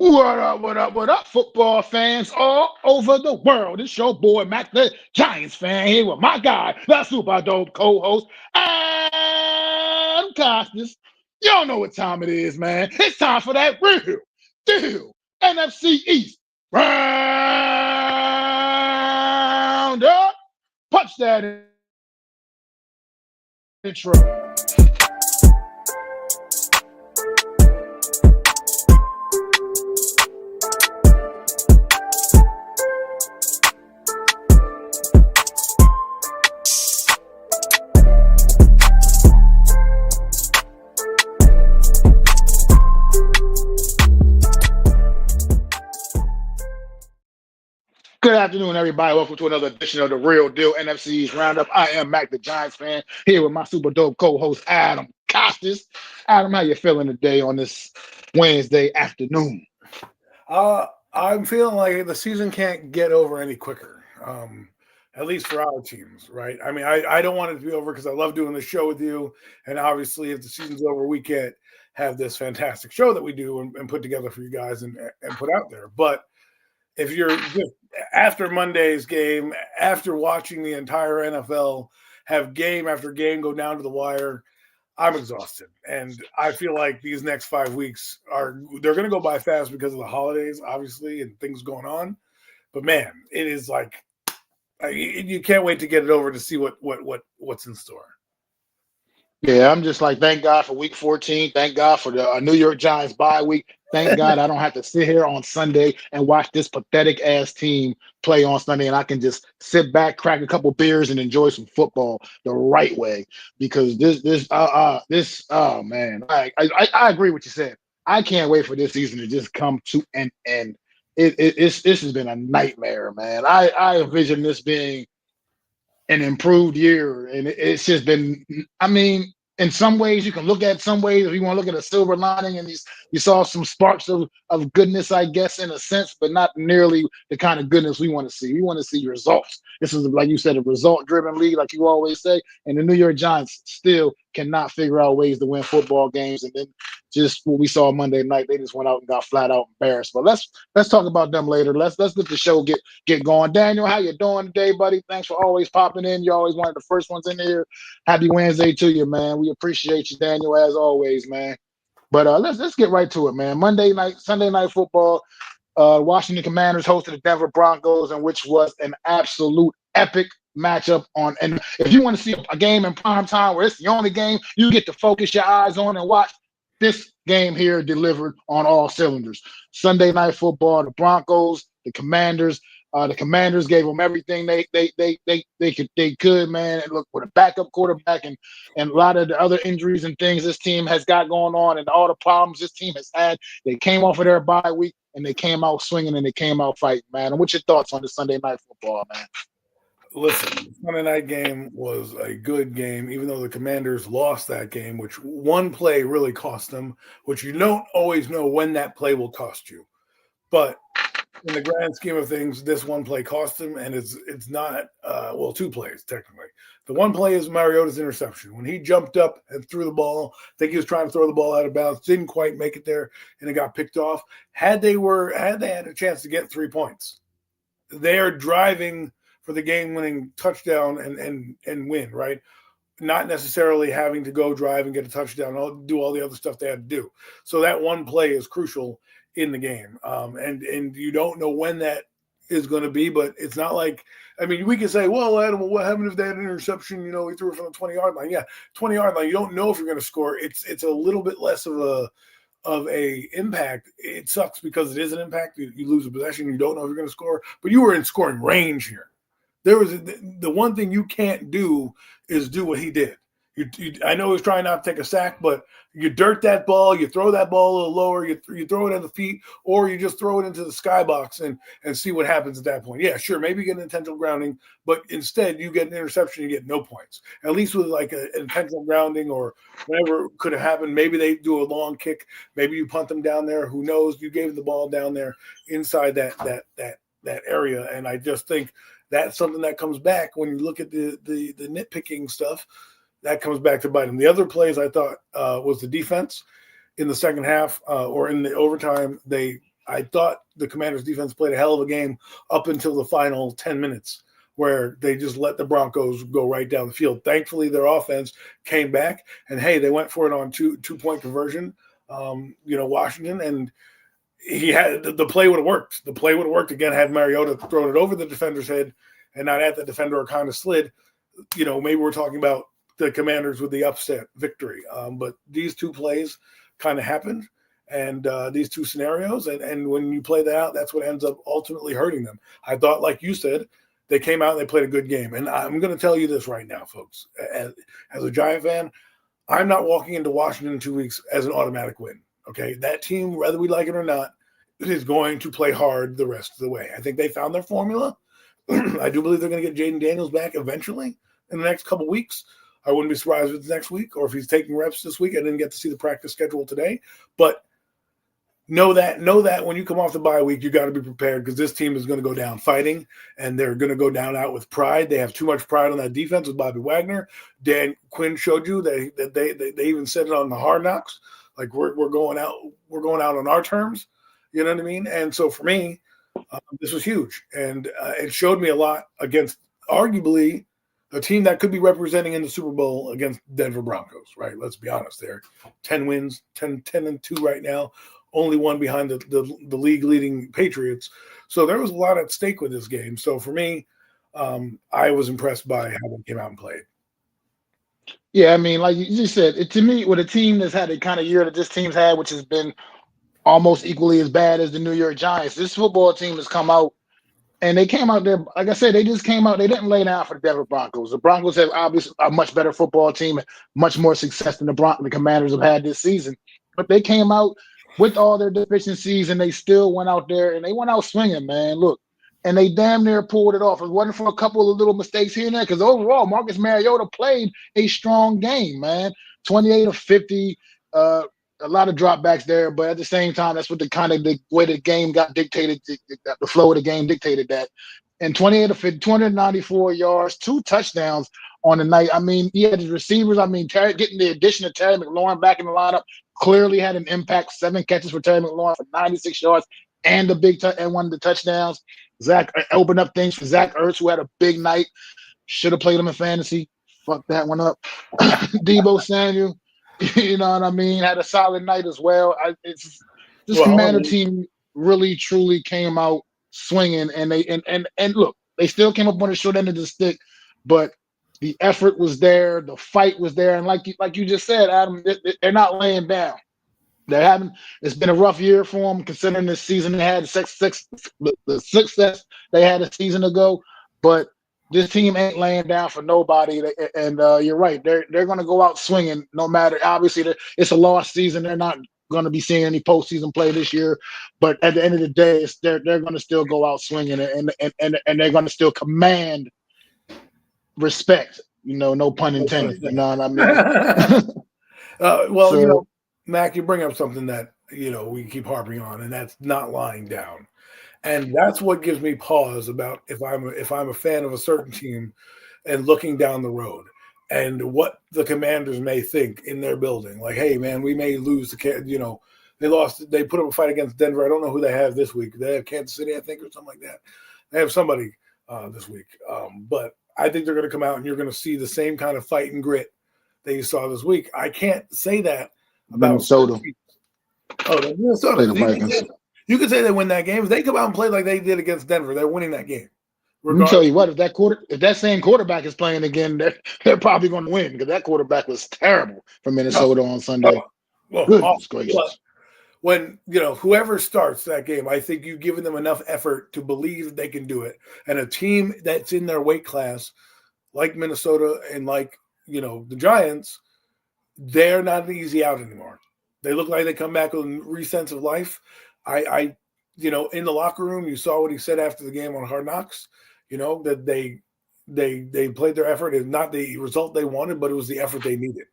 What up, what up, what up, football fans all over the world? It's your boy, Mac the Giants fan, here with my guy, the super dope co-host, Adam Costas. You don't know what time it is, man. It's time for that real deal NFC East round up. Punch that intro. Good afternoon, everybody. Welcome to another edition of the Real Deal NFC East Roundup. I am Mac the Giants fan, here with my super dope co-host Adam Costas. Adam, how you feeling today on this Wednesday afternoon? I'm feeling like the season can't get over any quicker, at least for our teams, right? I mean, I don't want it to be over because I love doing the show with you. And obviously, if the season's over, we can't have this fantastic show that we do and put together for you guys and put out there. But if you're just after Monday's game, after watching the entire NFL have game after game go down to the wire, I'm exhausted. And I feel like these next 5 weeks they're going to go by fast because of the holidays, obviously, and things going on. But man, it is like you can't wait to get it over to see what's in store. Yeah, I'm just like, thank God for week 14. Thank God for the New York Giants bye week. Thank God I don't have to sit here on Sunday and watch this pathetic ass team play on Sunday, and I can just sit back, crack a couple beers, and enjoy some football the right way. Because this oh man, I agree with what you said. I can't wait for this season to just come to an end. This has been a nightmare, man. I envision this being an improved year, and it's just been. I mean, in some ways, you can look at some ways. If you want to look at a silver lining, and you saw some sparks of goodness, I guess, in a sense, but not nearly the kind of goodness we want to see. We want to see results. This is, like you said, a result-driven league, like you always say. And the New York Giants still cannot figure out ways to win football games. And then just what we saw Monday night, they just went out and got flat out embarrassed. But let's talk about them later. Let's let the show get going. Daniel, how you doing today, buddy? Thanks for always popping in. You're always one of the first ones in here. Happy Wednesday to you, man. We appreciate you, Daniel, as always, man. But let's get right to it, man. Sunday night football. Washington Commanders hosted the Denver Broncos, and which was an absolute epic matchup on. And if you want to see a game in prime time where it's the only game you get to focus your eyes on and watch, this game here delivered on all cylinders. Sunday night football, the Broncos, the Commanders. The Commanders gave them everything they could, man. And look, with a backup quarterback and a lot of the other injuries and things this team has got going on, and all the problems this team has had, they came off of their bye week and they came out swinging and they came out fighting, man. And what's your thoughts on the Sunday night football, man? Listen, the Sunday night game was a good game, even though the Commanders lost that game, which one play really cost them, which you don't always know when that play will cost you. But in the grand scheme of things, this one play cost them, and it's not two plays technically. The one play is Mariota's interception when he jumped up and threw the ball. I think he was trying to throw the ball out of bounds, didn't quite make it there, and it got picked off. Had they had a chance to get 3 points, they are driving for the game-winning touchdown and win, right? Not necessarily having to go drive and get a touchdown, do all the other stuff they had to do. So that one play is crucial in the game. And you don't know when that is going to be, but it's not like, I mean, we can say, well, Adam, what happened if they had an interception? You know, he threw it from the 20-yard line. Yeah, 20-yard line. You don't know if you're going to score. It's a little bit less of a impact. It sucks because it is an impact. You lose a possession. You don't know if you're going to score, but you were in scoring range here. There was the one thing you can't do is do what he did. I know he's trying not to take a sack, but you dirt that ball, you throw that ball a little lower, you throw it at the feet, or you just throw it into the skybox and see what happens at that point. Yeah, sure, maybe you get an intentional grounding, but instead you get an interception, you get no points. At least with like an intentional grounding or whatever could have happened, maybe they do a long kick, maybe you punt them down there. Who knows? You gave the ball down there inside that area, and I just think that's something that comes back when you look at the nitpicking stuff. That comes back to bite him. The other plays I thought was the defense in the second half or in the overtime. I thought the Commanders defense played a hell of a game up until the final 10 minutes where they just let the Broncos go right down the field. Thankfully, their offense came back, and, hey, they went for it on two-point conversion, Washington, and he had the play would have worked. The play would have worked again had Mariota thrown it over the defender's head and not at the defender or kind of slid. Maybe we're talking about the Commanders with the upset victory. But these two plays kind of happened, and these two scenarios, and when you play that out, that's what ends up ultimately hurting them. I thought, like you said, they came out and they played a good game. And I'm going to tell you this right now, folks. As a Giant fan, I'm not walking into Washington in 2 weeks as an automatic win. Okay, that team, whether we like it or not, is going to play hard the rest of the way. I think they found their formula. I do believe they're going to get Jaden Daniels back eventually in the next couple weeks. I wouldn't be surprised if it's next week or if he's taking reps this week. I didn't get to see the practice schedule today. But know that when you come off the bye week, you got to be prepared because this team is going to go down fighting, and they're going to go down out with pride. They have too much pride on that defense with Bobby Wagner. Dan Quinn showed you that they even said it on the Hard Knocks. Like we're going out on our terms, you know what I mean? And so for me, this was huge, and it showed me a lot against arguably a team that could be representing in the Super Bowl against Denver Broncos. Right? Let's be honest, they're 10 wins, 10-2 right now, only one behind the league leading Patriots. So there was a lot at stake with this game. So for me, I was impressed by how they came out and played. Yeah, I mean, like you just said, to me, with a team that's had the kind of year that this team's had, which has been almost equally as bad as the New York Giants, this football team has come out, and they came out there, like I said, they just came out, they didn't lay down for the Denver Broncos. The Broncos have obviously a much better football team and much more success than the Commanders have had this season. But they came out with all their deficiencies, and they still went out there, and they went out swinging, man. Look, and they damn near pulled it off. It wasn't for a couple of little mistakes here and there, because overall, Marcus Mariota played a strong game, man. 28 of 50, a lot of dropbacks there, but at the same time, that's what the way the game got dictated, the flow of the game dictated that. And 28 of 50, 294 yards, 2 touchdowns on the night. I mean, he had his receivers. I mean, getting the addition of Terry McLaurin back in the lineup clearly had an impact. 7 catches for Terry McLaurin for 96 yards and and one of the touchdowns. Zach opened up things for Zach Ertz, who had a big night. Should have played him in fantasy. Fuck that one up. Deebo Samuel, you know what I mean, had a solid night as well. Commander team really, truly came out swinging, and they and look, they still came up on the short end of the stick, but the effort was there, the fight was there, and like you just said, Adam, they're not laying down. It's been a rough year for them, considering this season they had the success they had a season ago. But this team ain't laying down for nobody, and you're right. They're going to go out swinging, no matter. Obviously, it's a lost season. They're not going to be seeing any postseason play this year. But at the end of the day, they're going to still go out swinging, and they're going to still command respect. No pun intended. You know what I mean? Mac, you bring up something that, we keep harping on, and that's not lying down. And that's what gives me pause about if I'm a fan of a certain team and looking down the road and what the Commanders may think in their building. Like, hey, man, we may lose they put up a fight against Denver. I don't know who they have this week. They have Kansas City, I think, or something like that. They have somebody this week. But I think they're going to come out and you're going to see the same kind of fight and grit that you saw this week. I can't say that about Minnesota. Minnesota. You could say they win that game. If they come out and play like they did against Denver, they're winning that game. Let me tell you what, if that same quarterback is playing again, they're probably going to win, because that quarterback was terrible for Minnesota on Sunday. Goodness gracious. When, whoever starts that game, I think you've given them enough effort to believe that they can do it. And a team that's in their weight class, like Minnesota and like, the Giants, they're not an easy out anymore. They look like they come back with a re-sense of life. I in the locker room, you saw what he said after the game on Hard Knocks, that they played their effort. It's not the result they wanted, but it was the effort they needed,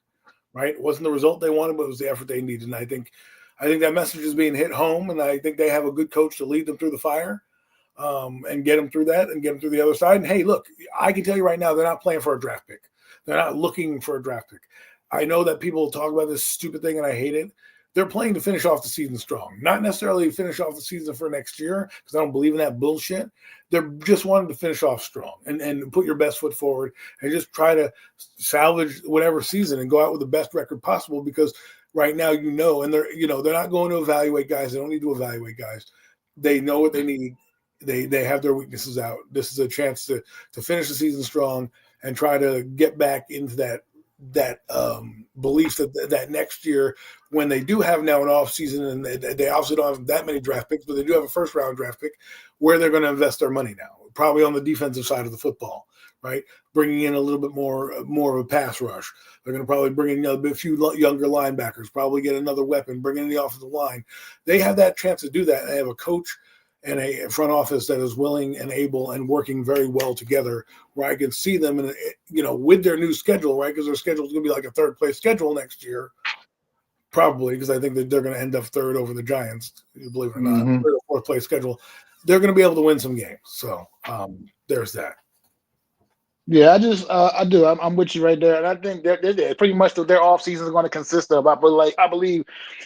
right? It wasn't the result they wanted, but it was the effort they needed. And I think that message is being hit home, and I think they have a good coach to lead them through the fire and get them through that and get them through the other side. And, hey, look, I can tell you right now, they're not playing for a draft pick. They're not looking for a draft pick. I know that people talk about this stupid thing, and I hate it, they're playing to finish off the season strong, not necessarily finish off the season for next year, because I don't believe in that bullshit. They're just wanting to finish off strong and put your best foot forward and just try to salvage whatever season and go out with the best record possible, because right now, and they're not going to evaluate guys. They don't need to evaluate guys. They know what they need. They have their weaknesses out. This is a chance to finish the season strong and try to get back into that belief that next year, when they do have now an off season, and they obviously don't have that many draft picks, but they do have a first round draft pick, where they're going to invest their money now, probably on the defensive side of the football, right? Bringing in a little bit more of a pass rush. They're going to probably bring in a few younger linebackers, probably get another weapon, bring in the offensive line. They have that chance to do that. They have a coach and a front office that is willing and able and working very well together, where I can see them with their new schedule, right? Because their schedule is going to be like a third place schedule next year, probably, because I think that they're going to end up third over the Giants, believe it or not, third or fourth place schedule. They're going to be able to win some games. So there's that. Yeah, I do. I'm with you right there, and I think they're pretty much their off season is going to consist of. I believe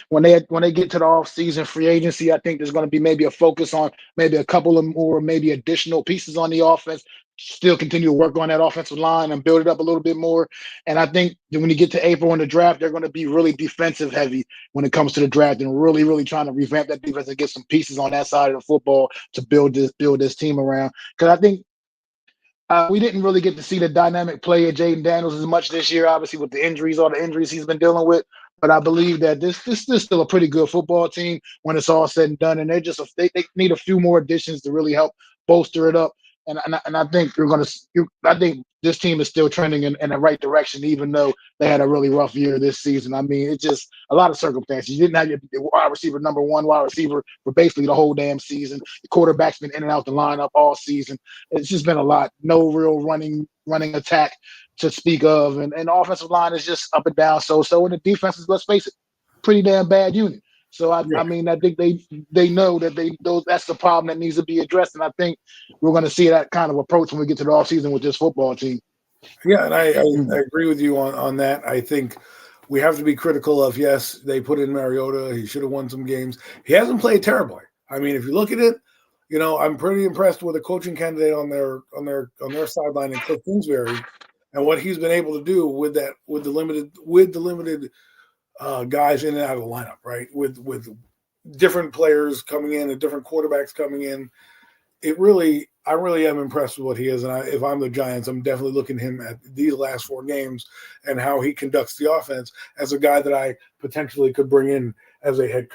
when they get to the off season free agency, I think there's going to be maybe a focus on maybe a couple of more, maybe additional pieces on the offense. Still continue to work on that offensive line and build it up a little bit more. And I think that when you get to April in the draft, they're going to be really defensive heavy when it comes to the draft, and really, really trying to revamp that defense and get some pieces on that side of the football to build this team around. Because I think. We didn't really get to see the dynamic play of Jaden Daniels as much this year, obviously, with all the injuries he's been dealing with. But I believe that this is still a pretty good football team when it's all said and done. And they need a few more additions to really help bolster it up. And I think I think this team is still trending in the right direction, even though they had a really rough year this season. I mean, it's just a lot of circumstances. You didn't have your wide receiver, number one wide receiver, for basically the whole damn season. The quarterback's been in and out the lineup all season. It's just been a lot. No real running attack to speak of. And the offensive line is just up and down. So and the defense is, let's face it, pretty damn bad unit. So I mean, I think they know that that's the problem that needs to be addressed, and I think we're going to see that kind of approach when we get to the offseason with this football team. Yeah, and I agree with you on that. I think we have to be critical of, yes, they put in Mariota. He should have won some games. He hasn't played terribly. I mean, if you look at it, I'm pretty impressed with a coaching candidate on their sideline, and Cliff Kingsbury, and what he's been able to do with the limited guys in and out of the lineup, right? With different players coming in and different quarterbacks coming in. I really am impressed with what he is. And if I'm the Giants, I'm definitely looking at him at these last 4 games and how he conducts the offense as a guy that I potentially could bring in as a head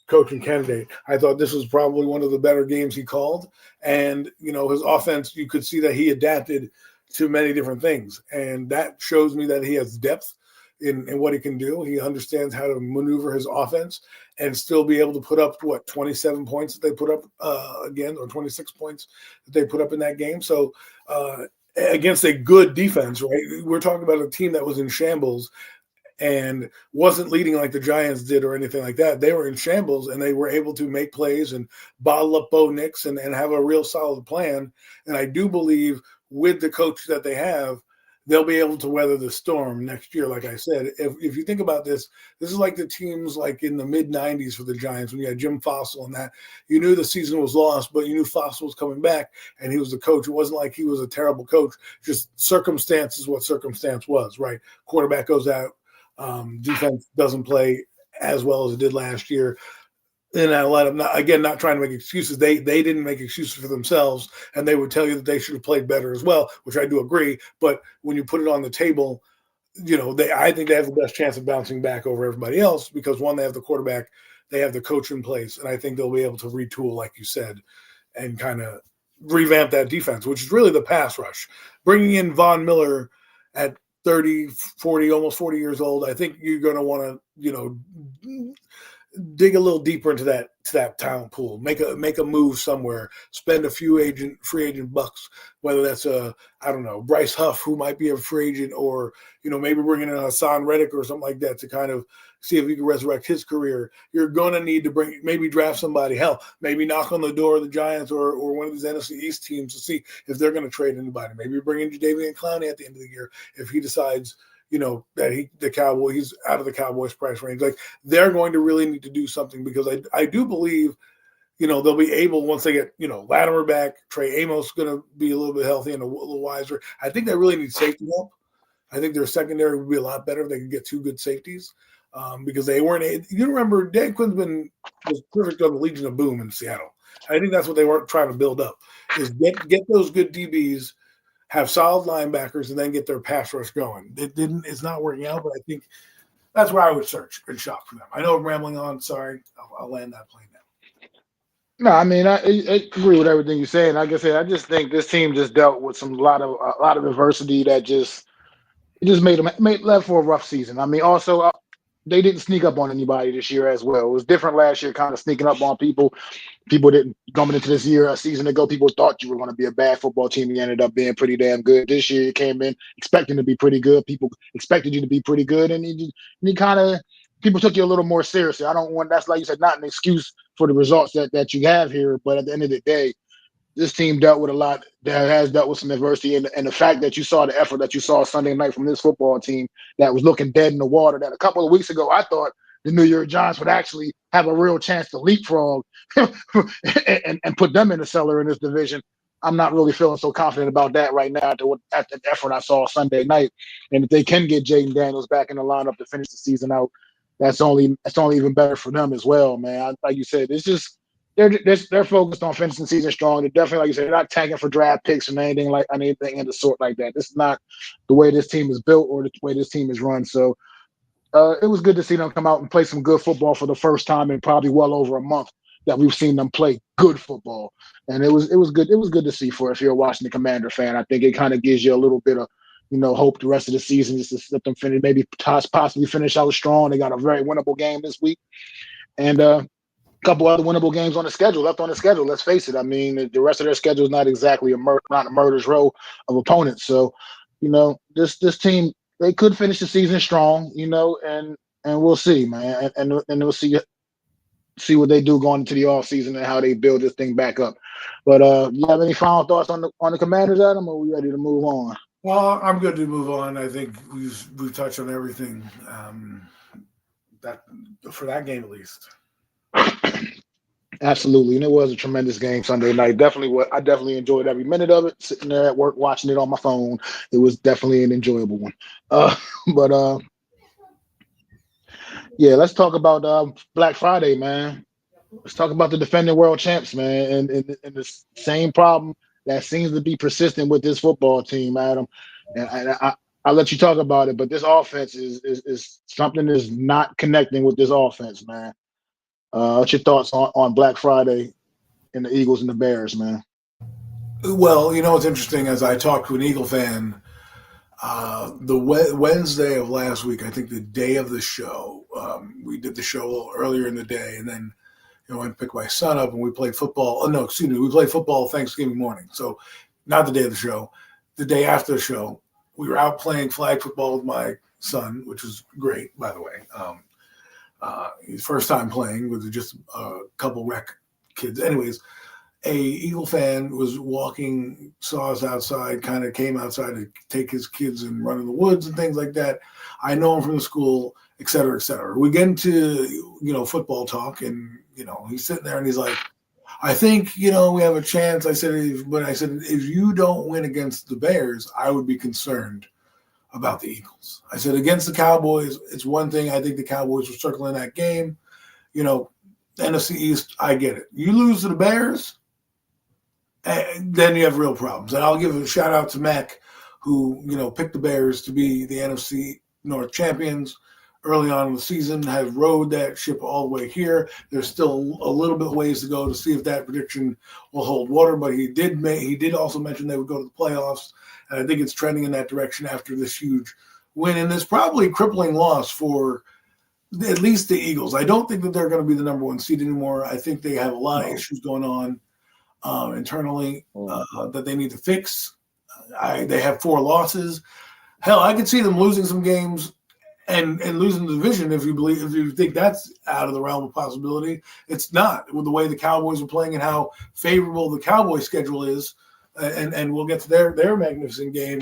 coaching candidate. I thought this was probably one of the better games he called. And, his offense, you could see that he adapted to many different things. And that shows me that he has depth in what he can do. He understands how to maneuver his offense and still be able to put up 27 points that they put up again, or 26 points that they put up in that game. So against a good defense, right? We're talking about a team that was in shambles and wasn't leading like the Giants did or anything like that. They were in shambles, and they were able to make plays and bottle up Bo Nix and have a real solid plan. And I do believe with the coach that they have, they'll be able to weather the storm next year. Like I said, if you think about this is like the teams like in the mid-'90s for the Giants when you had Jim Fossil and that. You knew the season was lost, but you knew Fossil was coming back, and he was the coach. It wasn't like he was a terrible coach. Just circumstance is what circumstance was, right? Quarterback goes out. Defense doesn't play as well as it did last year. And I let them, not trying to make excuses. They didn't make excuses for themselves, and they would tell you that they should have played better as well, which I do agree. But when you put it on the table, I think they have the best chance of bouncing back over everybody else because, one, they have the quarterback, they have the coach in place, and I think they'll be able to retool, like you said, and kind of revamp that defense, which is really the pass rush. Bringing in Von Miller at 30, 40, almost 40 years old, I think you're going to want to, dig a little deeper into that talent pool, make a move somewhere, spend a few free agent bucks, whether that's Bryce Huff, who might be a free agent, or maybe bringing in Hassan Reddick or something like that to kind of see if he can resurrect his career. You're going to need to maybe draft somebody. Hell, maybe knock on the door of the Giants or one of these NFC East teams to see if they're going to trade anybody. Maybe bring in Jadeveon Clowney at the end of the year if he decides that he's out of the Cowboys price range. Like, they're going to really need to do something, because I do believe, they'll be able, once they get, Latimer back, Trey Amos going to be a little bit healthy and a little wiser. I think they really need safety help. I think their secondary would be a lot better if they could get 2 good safeties, because they weren't. You remember, Dan Quinn was perfect on the Legion of Boom in Seattle. I think that's what they weren't trying to build up, is get those good DBs, have solid linebackers, and then get their pass rush going. It's not working out, but I think that's where I would search and shop for them. I know I'm rambling on. Sorry. I'll land that plane now. No, I mean, I agree with everything you're saying. Like I said, I just think this team just dealt with a lot of adversity that just made them left for a rough season. I mean, also they didn't sneak up on anybody this year as well. It was different last year, kind of sneaking up on people. People didn't coming into this year a season ago. People thought you were going to be a bad football team. You ended up being pretty damn good. This year, you came in expecting to be pretty good. People expected you to be pretty good, and you kind of people took you a little more seriously. I don't want that's like you said, not an excuse for the results that you have here, but at the end of the day, this team dealt with a lot that has dealt with some adversity, and the fact that you saw the effort that you saw Sunday night from this football team that was looking dead in the water, that a couple of weeks ago I thought the New York Giants would actually have a real chance to leapfrog and put them in the cellar in this division. I'm not really feeling so confident about that right now after the effort I saw Sunday night. And if they can get Jaden Daniels back in the lineup to finish the season out, that's only even better for them as well, man. Like you said, it's just they're focused on finishing the season strong. They're definitely, like you said, they're not tanking for draft picks or anything in the sort like that. This is not the way this team is built or the way this team is run. So it was good to see them come out and play some good football for the first time in probably well over a month that we've seen them play good football. And it was good. It was good to see for if you're a Washington Commander fan. I think it kind of gives you a little bit of hope the rest of the season, just to let them finish, maybe possibly finish out strong. They got a very winnable game this week, and couple other winnable games left on the schedule. Let's face it. I mean, the rest of their schedule is not exactly not a murder's row of opponents. So, this team, they could finish the season strong, and we'll see, man, and we'll see what they do going into the off season and how they build this thing back up. But you have any final thoughts on the Commanders, Adam, or are we ready to move on? Well, I'm good to move on. I think we've touched on everything that for that game at least. Absolutely, and it was a tremendous game Sunday night. I definitely enjoyed every minute of it. Sitting there at work watching it on my phone, it was definitely an enjoyable one. But yeah, let's talk about Black Friday, man. Let's talk about the defending world champs, man, and the same problem that seems to be persistent with this football team, Adam. And I'll let you talk about it, but this offense is something is not connecting with this offense, man. What's your thoughts on Black Friday and the Eagles and the Bears, man? Well, it's interesting. As I talked to an Eagle fan, the Wednesday of last week, I think the day of the show, we did the show a little earlier in the day, and then I went and picked my son up, and we played football. Oh, no, excuse me. We played football Thanksgiving morning. So not the day of the show. The day after the show, we were out playing flag football with my son, which was great, by the way. His first time playing with just a couple rec kids. Anyways, a Eagle fan was walking, saw us outside, kind of came outside to take his kids and run in the woods and things like that. I know him from the school, et cetera, et cetera. We get into, football talk, and, he's sitting there and he's like, I think, we have a chance. I said, if you don't win against the Bears, I would be concerned about the Eagles. I said, against the Cowboys, it's one thing. I think the Cowboys were circling that game. NFC East, I get it. You lose to the Bears, then you have real problems. And I'll give a shout out to Mac, who, picked the Bears to be the NFC North champions early on in the season, has rode that ship all the way here. There's still a little bit ways to go to see if that prediction will hold water, but he did also mention they would go to the playoffs, and I think it's trending in that direction after this huge win. And there's probably a crippling loss for at least the Eagles. I don't think that they're going to be the number one seed anymore. I think they have a lot of issues going on internally that they need to fix. They have 4 losses. Hell, I could see them losing some games and losing the division if you think that's out of the realm of possibility. It's not, with the way the Cowboys are playing and how favorable the Cowboys schedule is. And we'll get to their magnificent game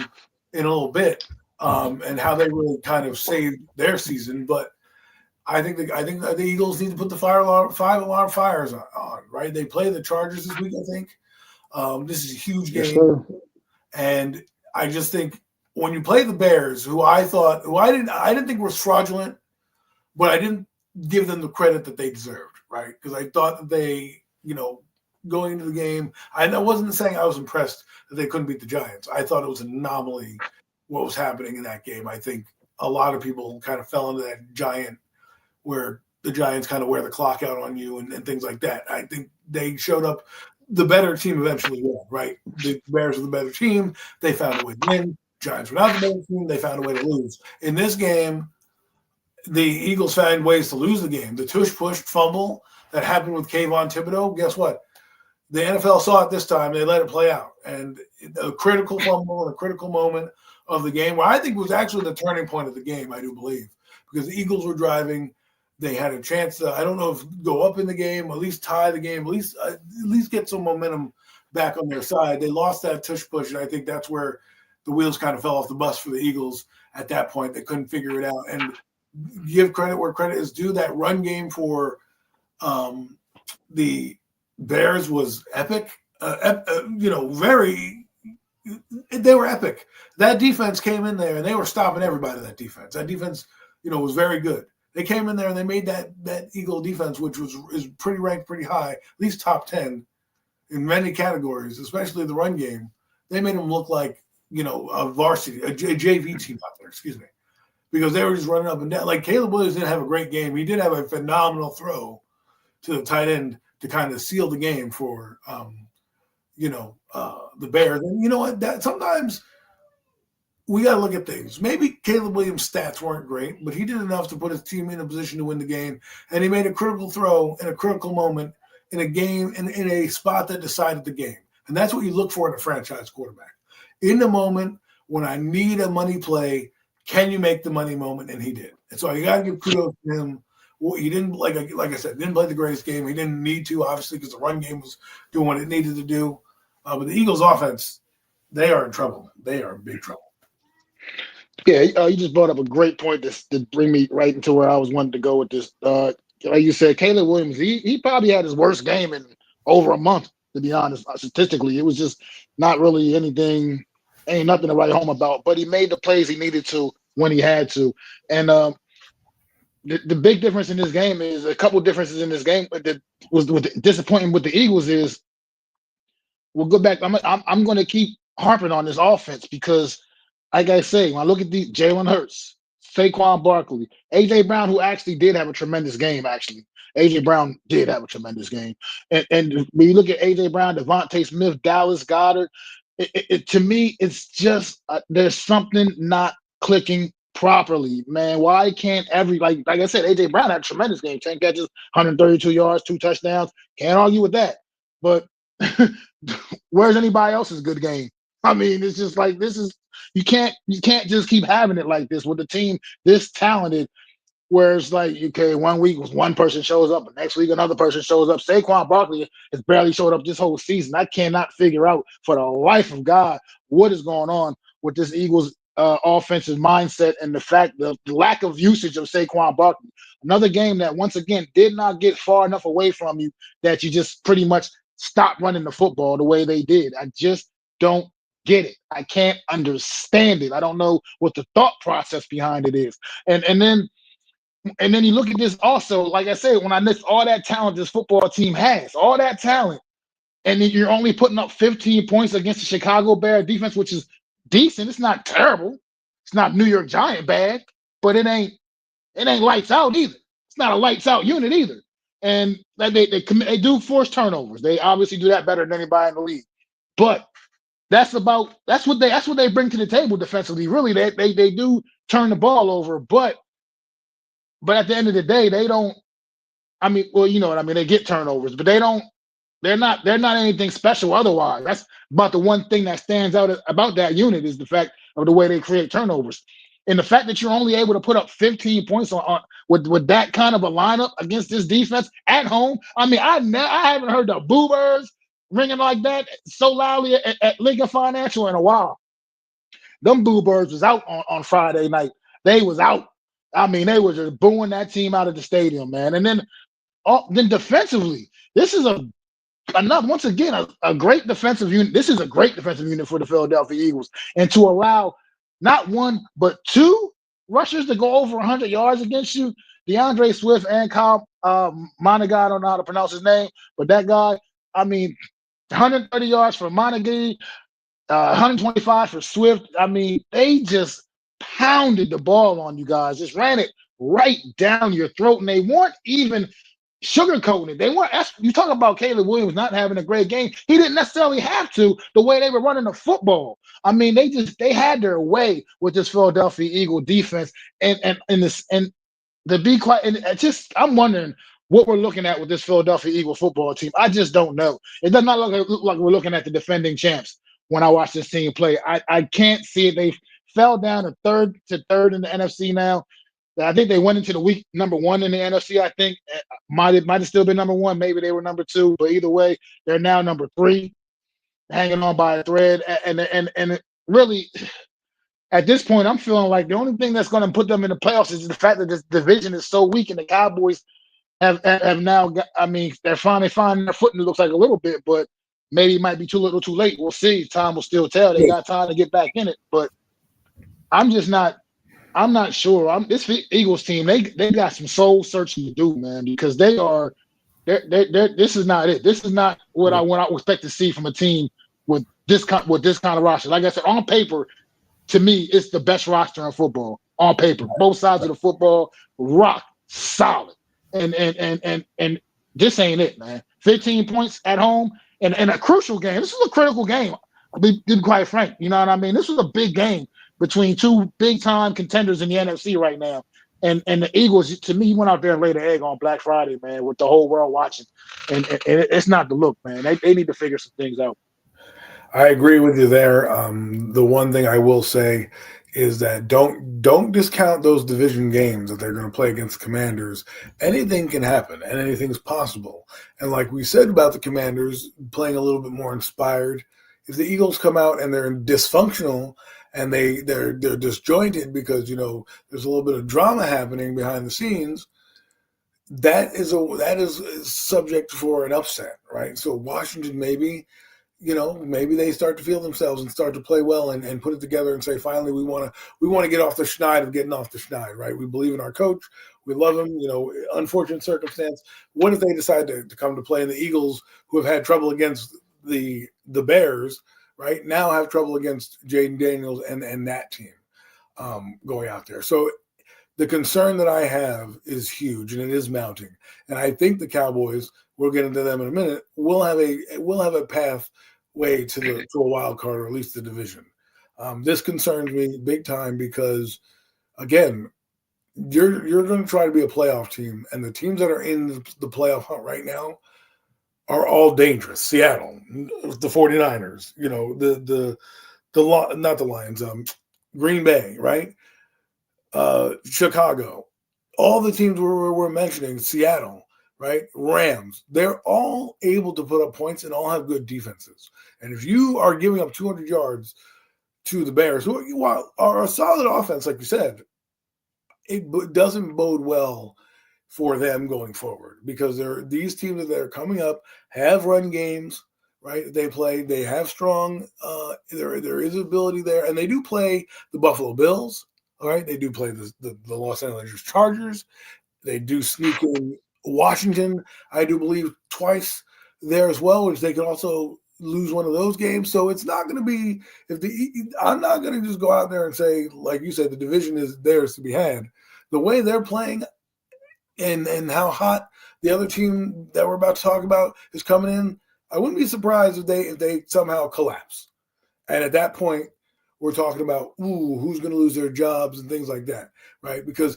in a little bit. and how they really kind of saved their season. But I think the Eagles need to put the 5 alarm fires on. Right, they play the Chargers this week. I think this is a huge Yes, game, sir. and I just think when you play the Bears, who I didn't think was fraudulent, but I didn't give them the credit that they deserved. Right, because I thought that they, going into the game, I wasn't saying I was impressed that they couldn't beat the Giants. I thought it was an anomaly what was happening in that game. I think a lot of people kind of fell into that giant where the Giants kind of wear the clock out on you and things like that. I think they showed up. The better team eventually won, right? The Bears were the better team. They found a way to win. Giants were not the better team. They found a way to lose. In this game, the Eagles found ways to lose the game. The tush-push fumble that happened with Kayvon Thibodeau, guess what? The NFL saw it this time. They let it play out. And a critical fumble and a critical moment of the game, where I think was actually the turning point of the game, I do believe, because the Eagles were driving. They had a chance to, I don't know if go up in the game, at least tie the game, at least get some momentum back on their side. They lost that tush push, and I think that's where the wheels kind of fell off the bus for the Eagles at that point. They couldn't figure it out. And give credit where credit is due. That run game for the Bears was epic. They were epic. That defense came in there, and they were stopping everybody. That defense was very good. They came in there and they made that Eagle defense, which is ranked pretty high, at least top 10 in many categories, especially the run game. They made them look like a varsity, a JV team out there. Excuse me, because they were just running up and down. Like Caleb Williams didn't have a great game. He did have a phenomenal throw to the tight end to kind of seal the game for the Bears. And you know what? That sometimes we got to look at things. Maybe Caleb Williams' stats weren't great, but he did enough to put his team in a position to win the game. And he made a critical throw in a critical moment in a game, in a spot that decided the game. And that's what you look for in a franchise quarterback. In the moment when I need a money play, can you make the money moment? And he did. And so you got to give kudos to him. Well, he didn't, like I said, didn't play the greatest game. He didn't need to, obviously, because the run game was doing what it needed to do. But the Eagles' offense, they are in trouble. They are in big trouble. Yeah, you just brought up a great point to bring me right into where I was wanting to go with this. Like you said, Caleb Williams, he probably had his worst game in over a month, to be honest. Statistically, it was just not really anything, ain't nothing to write home about. But he made the plays he needed to when he had to. And the big difference in this game is a couple differences in this game that was disappointing with the Eagles is we'll go back. I'm going to keep harping on this offense because, like I say, when I look at the Jalen Hurts, Saquon Barkley, AJ Brown, who actually did have a tremendous game. AJ Brown did have a tremendous game, and when you look at AJ Brown, Devontae Smith, Dallas Goedert, to me, it's just there's something not clicking properly, man. Why can't like I said, AJ Brown had a tremendous game, 10 catches, 132 yards, 2 touchdowns. Can't argue with that, but where's anybody else's good game? I mean, it's just like you can't just keep having it like this with a team this talented, where it's like, okay, 1 week was one person shows up, and next week another person shows up. Saquon Barkley has barely showed up this whole season. I cannot figure out for the life of God what is going on with this Eagles offensive mindset and the fact the lack of usage of Saquon Barkley. Another game that once again did not get far enough away from you that you just pretty much stopped running the football the way they did. I just don't get it. I can't understand it. I don't know what the thought process behind it is. And then you look at this also, like I said, when I list all that talent this football team has, all that talent, and then you're only putting up 15 points against the Chicago Bear defense, which is decent. It's not terrible. It's not New York Giant bad, but it ain't lights out either. It's not a lights out unit either. And they do force turnovers. They obviously do that better than anybody in the league. But that's what they bring to the table defensively. Really, they do turn the ball over, but at the end of the day, they don't. I mean, well, you know what I mean. They get turnovers, but they don't. They're not anything special otherwise. That's about the one thing that stands out about that unit is the fact of the way they create turnovers. And the fact that you're only able to put up 15 points on with that kind of a lineup against this defense at home. I mean, I haven't heard the boobers ringing like that so loudly at Lincoln Financial in a while. them Boo Birds was out on Friday night. They was out. I mean, they were just booing that team out of the stadium, man. And then defensively, this is once again a great defensive unit. This is a great defensive unit for the Philadelphia Eagles, and to allow not one but two rushers to go over 100 yards against you, DeAndre Swift and Kyle Monaghan. I don't know how to pronounce his name, but that guy. I mean, 130 yards for Monaghan, 125 for Swift. I mean, they just pounded the ball on you guys, just ran it right down your throat, and they weren't even sugarcoating it. They weren't. You talk about Caleb Williams not having a great game. He didn't necessarily have to. The way they were running the football, I mean, they had their way with this Philadelphia Eagle defense, and to be quite, and I'm wondering what we're looking at with this Philadelphia Eagle football team. I just don't know. It does not look like we're looking at the defending champs when I watch this team play. I can't see it. They fell down to third in the NFC now. I think they went into the week number 1 in the NFC. I think might have still been number 1. Maybe they were number 2, but either way, they're now number 3, hanging on by a thread. And it really, at this point, I'm feeling like the only thing that's going to put them in the playoffs is the fact that this division is so weak, and the Cowboys have now got. I mean, they're finally finding their footing. It looks like a little bit, but maybe it might be too little, too late. We'll see. Time will still tell. They got time to get back in it, but I'm not sure. This Eagles team, they got some soul searching to do, man, because they're this is not it. This is not what I would expect to see from a team with this kind of roster. Like I said, on paper, to me, it's the best roster in football. On paper, both sides of the football, rock solid, and this ain't it, man. 15 points at home and a crucial game. This is a critical game. I'll be quite frank. You know what I mean? This was a big game between two big-time contenders in the NFC right now. And the Eagles, to me, went out there and laid an egg on Black Friday, man, with the whole world watching. And it's not the look, man. They need to figure some things out. I agree with you there. The one thing I will say is that don't discount those division games that they're going to play against the Commanders. Anything can happen, and anything's possible. And like we said about the Commanders playing a little bit more inspired, if the Eagles come out and they're dysfunctional and they're disjointed because, you know, there's a little bit of drama happening behind the scenes, that is subject for an upset, right? So Washington maybe they start to feel themselves and start to play well and put it together and say, finally, we want to get off the schneid of getting off the schneid, right? We believe in our coach. We love him. You know, unfortunate circumstance. What if they decide to come to play, and the Eagles, who have had trouble against the Bears, right, now have trouble against Jaden Daniels and that team going out there. So the concern that I have is huge, and it is mounting. And I think the Cowboys, we'll get into them in a minute, will have a pathway to a wild card, or at least the division. This concerns me big time because, again, you're going to try to be a playoff team, and the teams that are in the playoff hunt right now are all dangerous. Seattle, the 49ers, you know, not the Lions, Green Bay, right? Chicago, all the teams we're mentioning, Seattle, right? Rams, they're all able to put up points and all have good defenses. And if you are giving up 200 yards to the Bears, who are a solid offense, like you said, it doesn't bode well for them going forward, because these teams that are coming up have run games, right? They have strong, there is ability there, and they do play the Buffalo Bills. All right, they do play the Los Angeles Chargers. They do sneak in Washington, I do believe, twice there as well, which they could also lose one of those games. So it's not going to be I'm not going to just go out there and say, like you said, the division is theirs to be had. The way they're playing and how hot the other team that we're about to talk about is coming in, I wouldn't be surprised if they somehow collapse. And at that point, we're talking about, who's going to lose their jobs and things like that, right? Because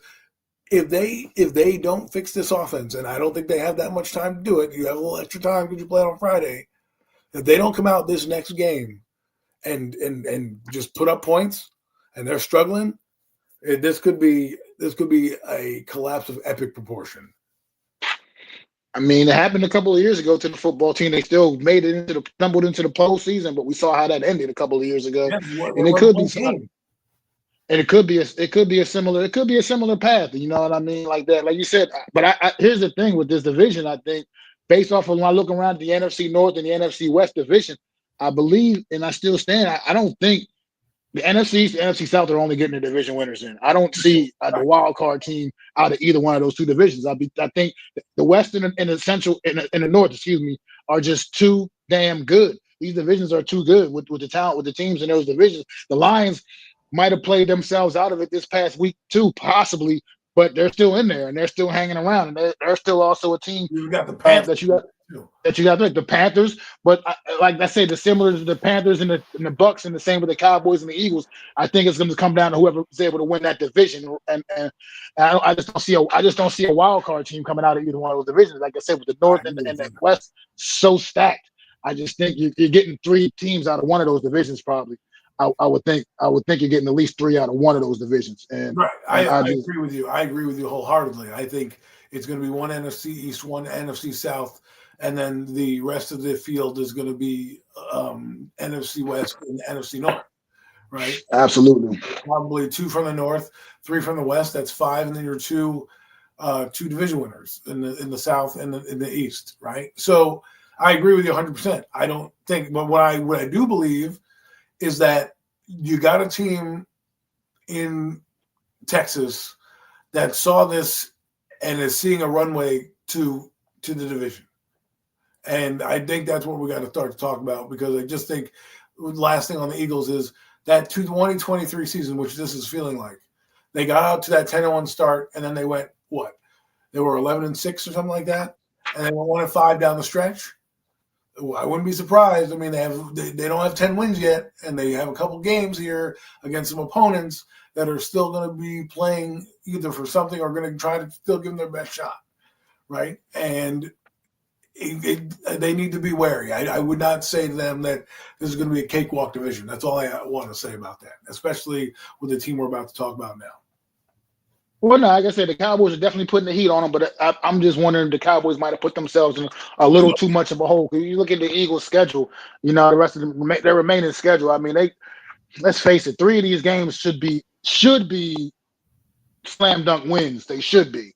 if they don't fix this offense, and I don't think they have that much time to do it, you have a little extra time because you play on Friday. If they don't come out this next game and just put up points, and they're struggling, this could be a collapse of epic proportion. I mean, it happened a couple of years ago to the football team. They still stumbled into the postseason, but we saw how that ended a couple of years ago. Yeah, and it could be something. and it could be a similar path. You know what I mean, like that, like you said. But here's the thing with this division. I think based off of when I look around the NFC North and the NFC West division, I believe, and I still stand. I don't think the NFC East, the NFC South are only getting the division winners in. I don't see the wild card team out of either one of those two divisions. I think the West and the Central and the North, excuse me, are just too damn good. These divisions are too good with the talent, with the teams in those divisions. The Lions might have played themselves out of it this past week too, possibly, but they're still in there and they're still hanging around, and they're still also a team You got the Panthers that you got too. like the Panthers. But like I said, the similar to the Panthers and the Bucks, and the same with the Cowboys and the Eagles. I think it's going to come down to whoever is able to win that division. And I just don't see a wild card team coming out of either one of those divisions. Like I said, with the North and the West so stacked, I just think you're getting three teams out of one of those divisions probably. I would think you're getting at least three out of one of those divisions. And right, I agree with you. I agree with you wholeheartedly. I think it's going to be one NFC East, one NFC South, and then the rest of the field is going to be NFC West and NFC North. Right? Absolutely. Probably two from the North, three from the West. That's five, and then your two division winners in the South and in the East. Right? So I agree with you 100%. I don't think, but what I do believe is that you got a team in Texas that saw this and is seeing a runway to the division. And I think that's what we got to start to talk about, because I just think the last thing on the Eagles is that 2023 season, which this is feeling like, they got out to that 10-1 start, and then they went, what? They were 11-6 or something like that, and they went 1-5 down the stretch. I wouldn't be surprised. I mean, they don't have 10 wins yet, and they have a couple games here against some opponents that are still going to be playing either for something or going to try to still give them their best shot, right? And they need to be wary. I would not say to them that this is going to be a cakewalk division. That's all I want to say about that, especially with the team we're about to talk about now. Well, no, like I said, the Cowboys are definitely putting the heat on them, but I'm just wondering if the Cowboys might have put themselves in a little too much of a hole. Because you look at the Eagles' schedule, the rest of their remaining schedule. I mean, let's face it, three of these games should be slam dunk wins. They should be.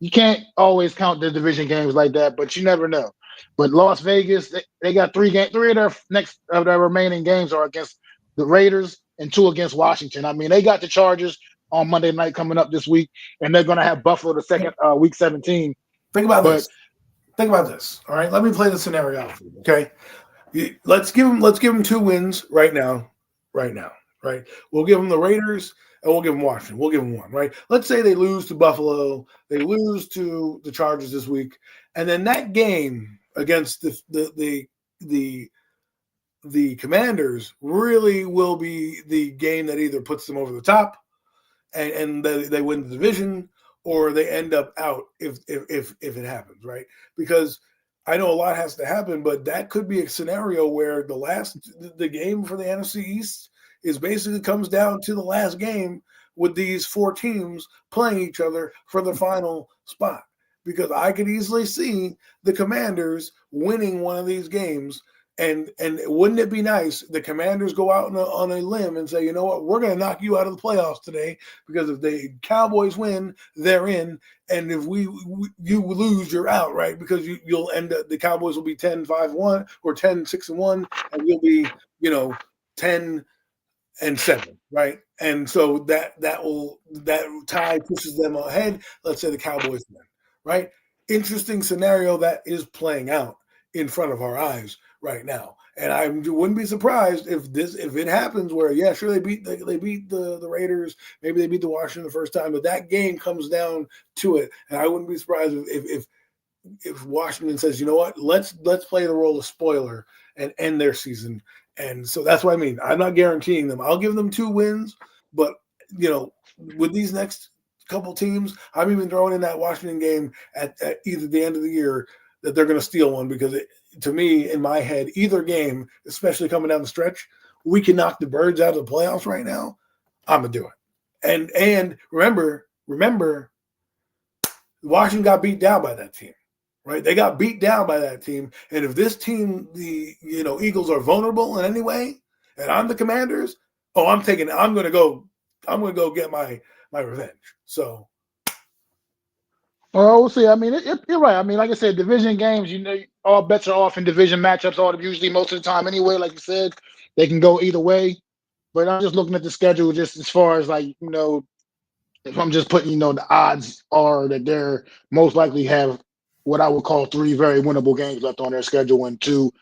You can't always count the division games like that, but you never know. But Las Vegas, they got three of their remaining games are against the Raiders and two against Washington. I mean, they got the Chargers on Monday night coming up this week, and they're going to have Buffalo the second week 17. Think about this. All right, let me play the scenario out for you. Okay, let's give them 2 wins right now. Right, we'll give them the Raiders and we'll give them Washington. We'll give them 1. Right. Let's say they lose to Buffalo, they lose to the Chargers this week, and then that game against the Commanders really will be the game that either puts them over the top and they win the division, or they end up out if it happens, right? Because I know a lot has to happen, but that could be a scenario where the game for the NFC East is basically comes down to the last game with these 4 teams playing each other for the final spot. Because I could easily see the Commanders winning one of these games. And wouldn't it be nice? The Commanders go out on a limb and say, you know what, we're going to knock you out of the playoffs today, because if the Cowboys win, they're in, and if you lose, you're out, right? Because you'll end up, the Cowboys will be 10-5-1 or 10-6-1, and you'll be 10-7, right? And so that tie pushes them ahead. Let's say the Cowboys win, right? Interesting scenario that is playing out in front of our eyes right now, and I wouldn't be surprised if it happens where, yeah, sure, they beat the Raiders, maybe they beat the Washington the first time, but that game comes down to it, and I wouldn't be surprised if Washington says, you know what, let's play the role of spoiler and end their season. And so that's what I mean. I'm not guaranteeing them. I'll give them 2 wins, but with these next couple teams, I'm even throwing in that Washington game at either the end of the year that they're going to steal one, because to me, in my head, either game, especially coming down the stretch, we can knock the Birds out of the playoffs right now. I'm going to do it. And remember, Washington got beat down by that team, right? They got beat down by that team. And if this team, the Eagles, are vulnerable in any way, and I'm the Commanders, I'm going to go I'm going to go get my revenge. So, Well, we'll see. I mean, you're right. I mean, like I said, division games, all bets are off in division matchups. All usually most of the time anyway. Like you said, they can go either way. But I'm just looking at the schedule, just as far as like if I'm just putting, the odds are that they're most likely have what I would call three very winnable games left on their schedule and two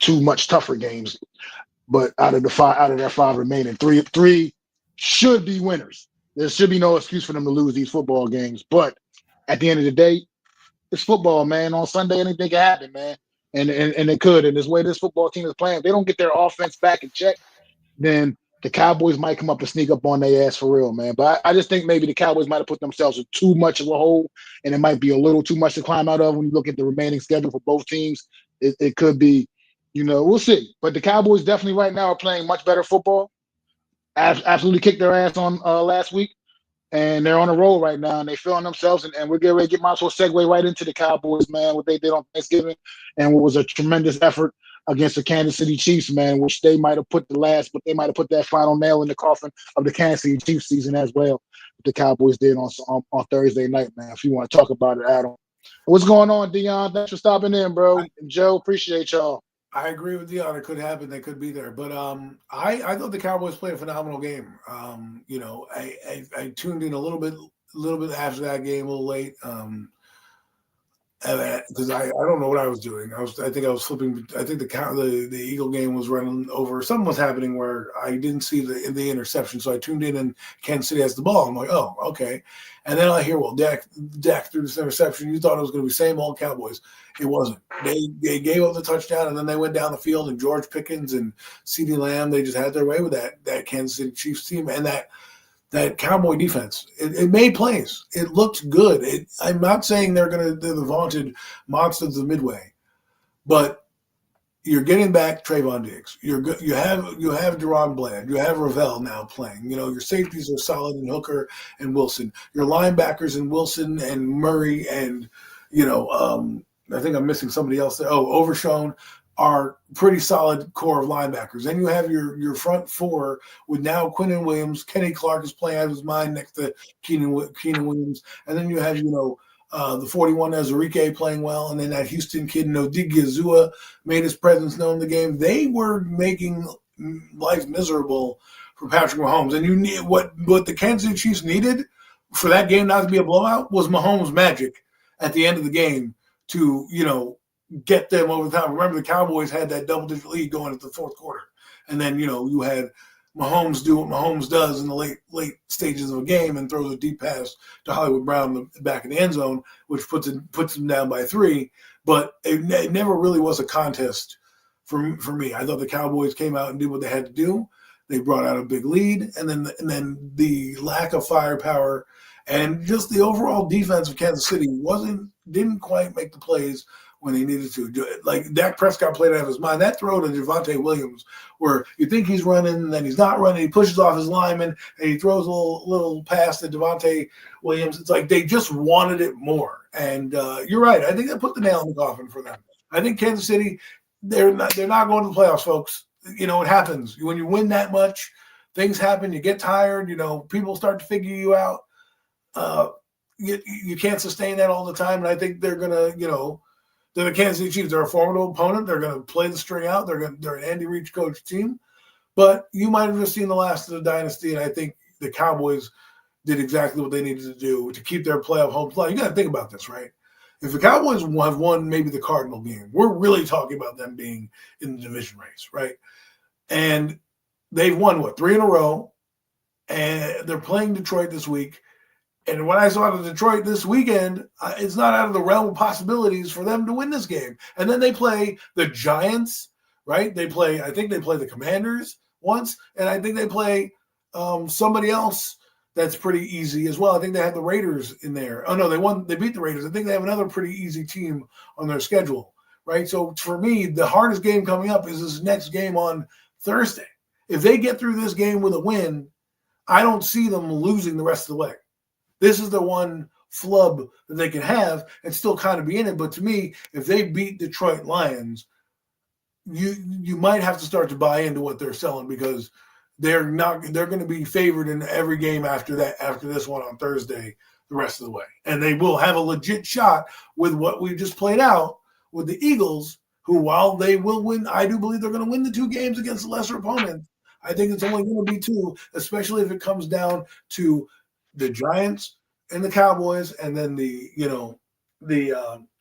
much tougher games. But out of their five remaining, three should be winners. There should be no excuse for them to lose these football games. But at the end of the day, it's football, man. On Sunday, anything can happen, man. And it could. And this way this football team is playing, if they don't get their offense back in check, then the Cowboys might come up and sneak up on their ass for real, man. But I just think maybe the Cowboys might have put themselves in too much of a hole, and it might be a little too much to climb out of when you look at the remaining schedule for both teams. It could be, we'll see. But the Cowboys definitely right now are playing much better football. Absolutely kicked their ass on last week. And they're on a roll right now, and they feeling themselves. And we're getting ready to might as well segue right into the Cowboys, man. What they did on Thanksgiving, and what was a tremendous effort against the Kansas City Chiefs, man. Which they might have put but they might have put that final nail in the coffin of the Kansas City Chiefs season as well. The Cowboys did on Thursday night, man. If you want to talk about it, Adam. What's going on, Dion? Thanks for stopping in, bro. And Joe, appreciate y'all. I agree with Dion. It could happen. They could be there. But I thought the Cowboys played a phenomenal game. I tuned in a little bit after that game, a little late. Because I don't know what I was doing. I think I was flipping. I think the Eagle game was running over. Something was happening where I didn't see the interception, so I tuned in and Kansas City has the ball. I'm like, oh, okay. And then I hear, well, Dak threw this interception. You thought it was going to be same old Cowboys. It wasn't. They gave up the touchdown, and then they went down the field, and George Pickens and CeeDee Lamb, they just had their way with that Kansas City Chiefs team and that Cowboy defense. It made plays. It looked good. I'm not saying they're the vaunted monsters of Midway, but you're getting back Trayvon Diggs. You have Deron Bland. You have Ravel now playing. Your safeties are solid in Hooker and Wilson. Your linebackers in Wilson and Murray and I think I'm missing somebody else there. Oh, Overshown are pretty solid core of linebackers. Then you have your front four with now Quinnen Williams. Kenny Clark is playing out of his mind next to Keenan Williams. And then you have, the 41 Azarique playing well. And then that Houston kid, Odighizuwa, made his presence known in the game. They were making life miserable for Patrick Mahomes. And you need what the Kansas City Chiefs needed for that game not to be a blowout was Mahomes' magic at the end of the game to, get them over the top. Remember, the Cowboys had that double-digit lead going into the fourth quarter. And then, you had Mahomes do what Mahomes does in the late stages of a game and throws a deep pass to Hollywood Brown in the back of the end zone, which puts them down by 3. But it never really was a contest for me. I thought the Cowboys came out and did what they had to do. They brought out a big lead, and then the lack of firepower and just the overall defense of Kansas City didn't quite make the plays when he needed to. Like Dak Prescott played out of his mind. That throw to Javonte Williams, where you think he's running, and then he's not running. He pushes off his lineman, and he throws a little pass to Javonte Williams. It's like they just wanted it more. And you're right. I think that put the nail in the coffin for them. I think Kansas City, they're not going to the playoffs, folks. It happens. When you win that much, things happen. You get tired. People start to figure you out. You can't sustain that all the time. And I think they're going to, they're the Kansas City Chiefs. They're a formidable opponent. They're going to play the string out. They're an Andy Reid coach team. But you might have just seen the last of the dynasty, and I think the Cowboys did exactly what they needed to do to keep their playoff home play. You got to think about this, right? If the Cowboys have won maybe the Cardinal game, we're really talking about them being in the division race, right? And they've won, 3 in a row, and they're playing Detroit this week. And when I saw the Detroit this weekend, it's not out of the realm of possibilities for them to win this game. And then they play the Giants, right? I think they play the Commanders once, and I think they play somebody else that's pretty easy as well. I think they have the Raiders in there. Oh, no, they beat the Raiders. I think they have another pretty easy team on their schedule, right? So for me, the hardest game coming up is this next game on Thursday. If they get through this game with a win, I don't see them losing the rest of the way. This is the one flub that they can have and still kind of be in it. But to me, if they beat Detroit Lions, you might have to start to buy into what they're selling, because they're going to be favored in every game after this one on Thursday the rest of the way. And they will have a legit shot with what we just played out with the Eagles, who, while they will win, I do believe they're going to win the 2 games against the lesser opponents. I think it's only going to be 2, especially if it comes down to the Giants and the Cowboys, and then the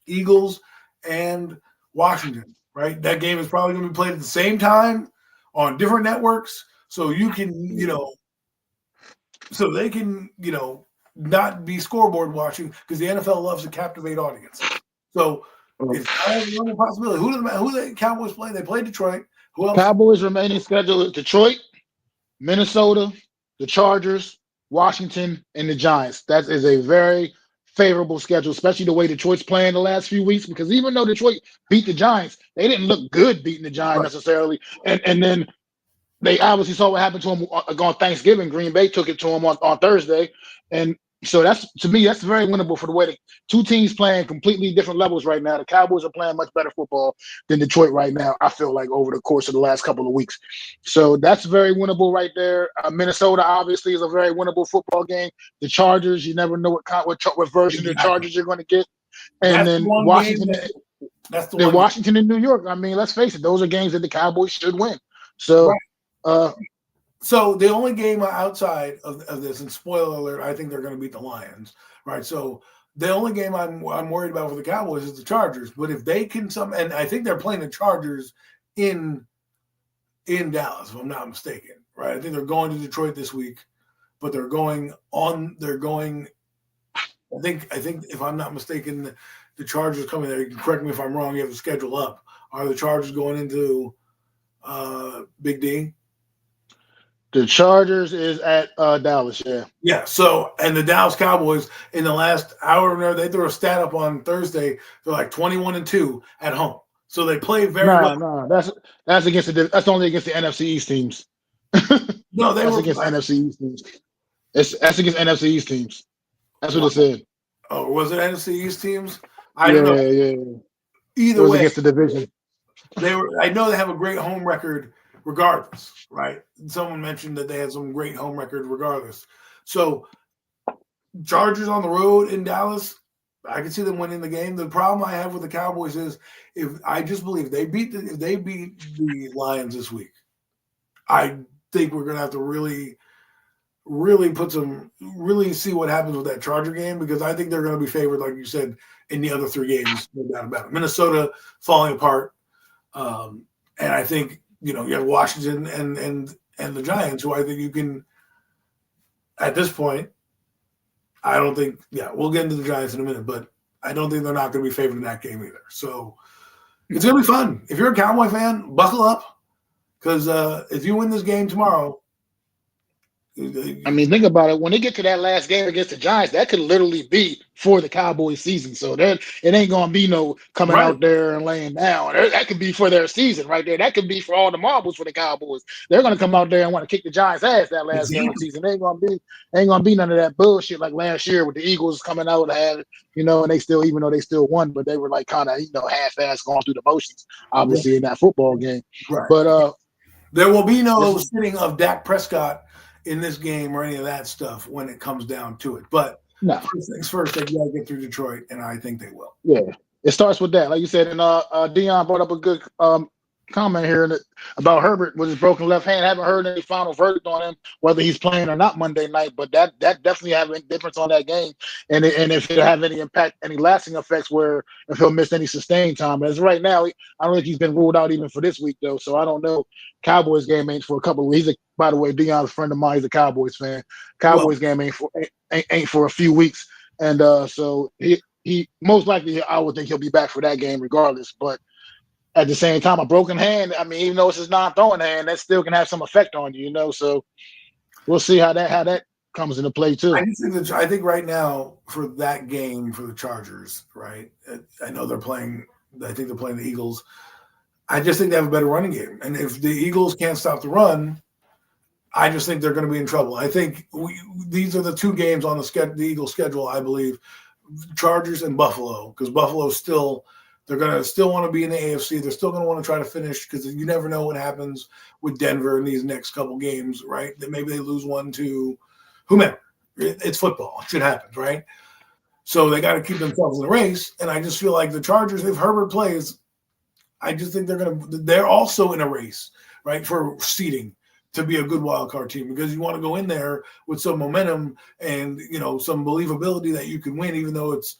Eagles and Washington, right? That game is probably going to be played at the same time on different networks. So you can, so they can, not be scoreboard watching, because the NFL loves to captivate audiences. So it's not a possibility. Who do the Cowboys play? They play Detroit. Who else? Cowboys remaining schedule is Detroit, Minnesota, the Chargers, Washington, and the Giants. That is a very favorable schedule, especially the way Detroit's playing the last few weeks, because even though Detroit beat the Giants, they didn't look good beating the Giants necessarily. And then they obviously saw what happened to them on Thanksgiving. Green Bay took it to them on Thursday. And so to me, that's very winnable for the way 2 teams playing completely different levels right now. The Cowboys are playing much better football than Detroit right now, I feel like, over the course of the last couple of weeks. So that's very winnable right there. Minnesota obviously is a very winnable football game. The Chargers, you never know what version of the Chargers you're going to get. And then Washington, Washington and New York. I mean, let's face it, those are games that the Cowboys should win. So, so the only game outside of this, and spoiler alert, I think they're going to beat the Lions, right? So the only game I'm worried about for the Cowboys is the Chargers. But if they can and I think they're playing the Chargers in Dallas, if I'm not mistaken, right? I think they're going to Detroit this week, but they're going. I think if I'm not mistaken, the Chargers coming there. You can correct me if I'm wrong. You have the schedule up. Are the Chargers going into Big D? The Chargers is at Dallas, yeah. Yeah, so, and the Dallas Cowboys in the last hour, they threw a stat up on Thursday. They're like 21-2 at home. So they play very well. No, that's only against the NFC East teams. No, that's against NFC East teams. That's against NFC East teams. That's what it said. Oh, was it NFC East teams? I don't know. Yeah. Either way, against the division. I know they have a great home record regardless, right? Someone mentioned that they had some great home record regardless. So Chargers on the road in Dallas, I can see them winning the game. The problem I have with the Cowboys is if they beat the Lions this week, I think we're gonna have to really see what happens with that Charger game, because I think they're gonna be favored, like you said, in the other 3 games, no doubt about it. Minnesota falling apart. And I think, you have Washington and the Giants, who I think you can, at this point, I don't think, we'll get into the Giants in a minute, but I don't think they're not going to be favored in that game either. So it's going to be fun. If you're a Cowboy fan, buckle up, because if you win this game tomorrow, I mean, think about it. When they get to that last game against the Giants, that could literally be for the Cowboys season. So it ain't going to be no coming out there and laying down. That could be for their season right there. That could be for all the marbles for the Cowboys. They're going to come out there and want to kick the Giants' ass that last game of the season. Ain't going to be none of that bullshit like last year with the Eagles coming out and and they still, even though they still won, but they were like kind of half-ass going through the motions, obviously in that football game. Right. But there will be no sitting of Dak Prescott in this game or any of that stuff when it comes down to it. But first things first, they got to get through Detroit, and I think they will. Yeah, it starts with that. Like you said, and Dion brought up a good comment here about Herbert with his broken left hand. Haven't heard any final verdict on him, whether he's playing or not Monday night, but that definitely have a difference on that game. And if it'll have any impact, any lasting effects, where if he'll miss any sustained time. As right now, I don't think he's been ruled out even for this week, though. So I don't know. Cowboys game ain't for a couple of weeks. By the way, Dion's a friend of mine. He's a Cowboys fan. Cowboys game ain't for a few weeks. And so he most likely, I would think he'll be back for that game regardless. But at the same time, a broken hand, I mean, even though it's his non-throwing hand, that still can have some effect on you, So we'll see how that comes into play too. I think right now for that game for the Chargers, right? I know they're playing. I think they're playing the Eagles. I just think they have a better running game, and if the Eagles can't stop the run, I just think they're going to be in trouble. I think these are the 2 games on the Eagles schedule, I believe, Chargers and Buffalo, because Buffalo still They're going to still want to be in the AFC. They're still going to want to try to finish because you never know what happens with Denver in these next couple games, right? That maybe they lose one to whomever. It's football. Shit happens, right? So they got to keep themselves in the race. And I just feel like the Chargers, if Herbert plays, I just think they're also in a race, right, for seeding to be a good wild card team because you want to go in there with some momentum and, some believability that you can win, even though it's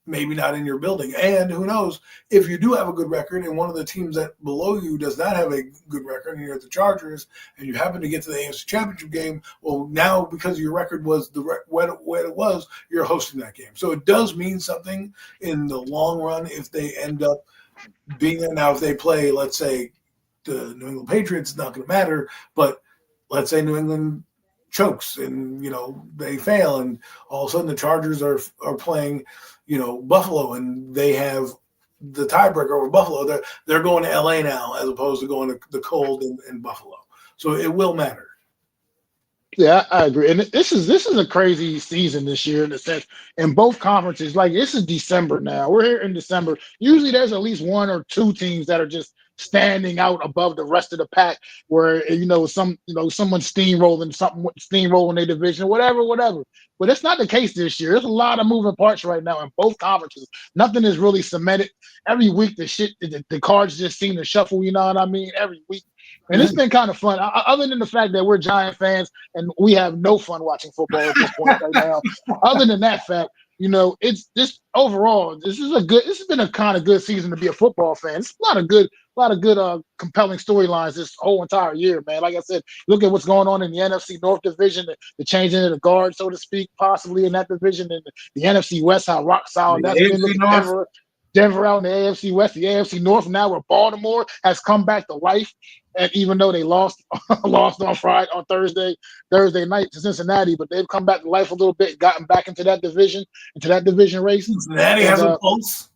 maybe not in your building. And who knows, if you do have a good record and one of the teams that below you does not have a good record and you're at the Chargers and you happen to get to the AFC Championship game, well, now because your record was what it was, you're hosting that game. So it does mean something in the long run if they end up being there. Now, if they play, let's say, the New England Patriots, it's not going to matter. But let's say New England chokes and, they fail and all of a sudden the Chargers are playing – Buffalo, and they have the tiebreaker over Buffalo. They're going to LA now as opposed to going to the cold in Buffalo. So it will matter. Yeah, I agree. And this is a crazy season this year in the sense in both conferences. Like this is December now. We're here in December. Usually there's at least one or two teams that are just standing out above the rest of the pack where someone steamrolling their division, whatever. But it's not the case this year. There's a lot of moving parts right now in both conferences. Nothing is really cemented. Every week the cards just seem to shuffle, you know what I mean? Every week. And it's been kind of fun, other than the fact that we're Giant fans and we have no fun watching football at this point right now. Other than that fact, it's just overall, this has been a kind of good season to be a football fan. It's a lot of good compelling storylines this whole entire year, man. Like I said, look at what's going on in the NFC North division, the changing of the guard, so to speak, possibly in that division, and the NFC West, how rock solid that's been. Look at Denver out in the AFC West, the AFC North now where Baltimore has come back to life. And even though they lost on Thursday night to Cincinnati, but they've come back to life a little bit, gotten back into that division race. Cincinnati has a pulse.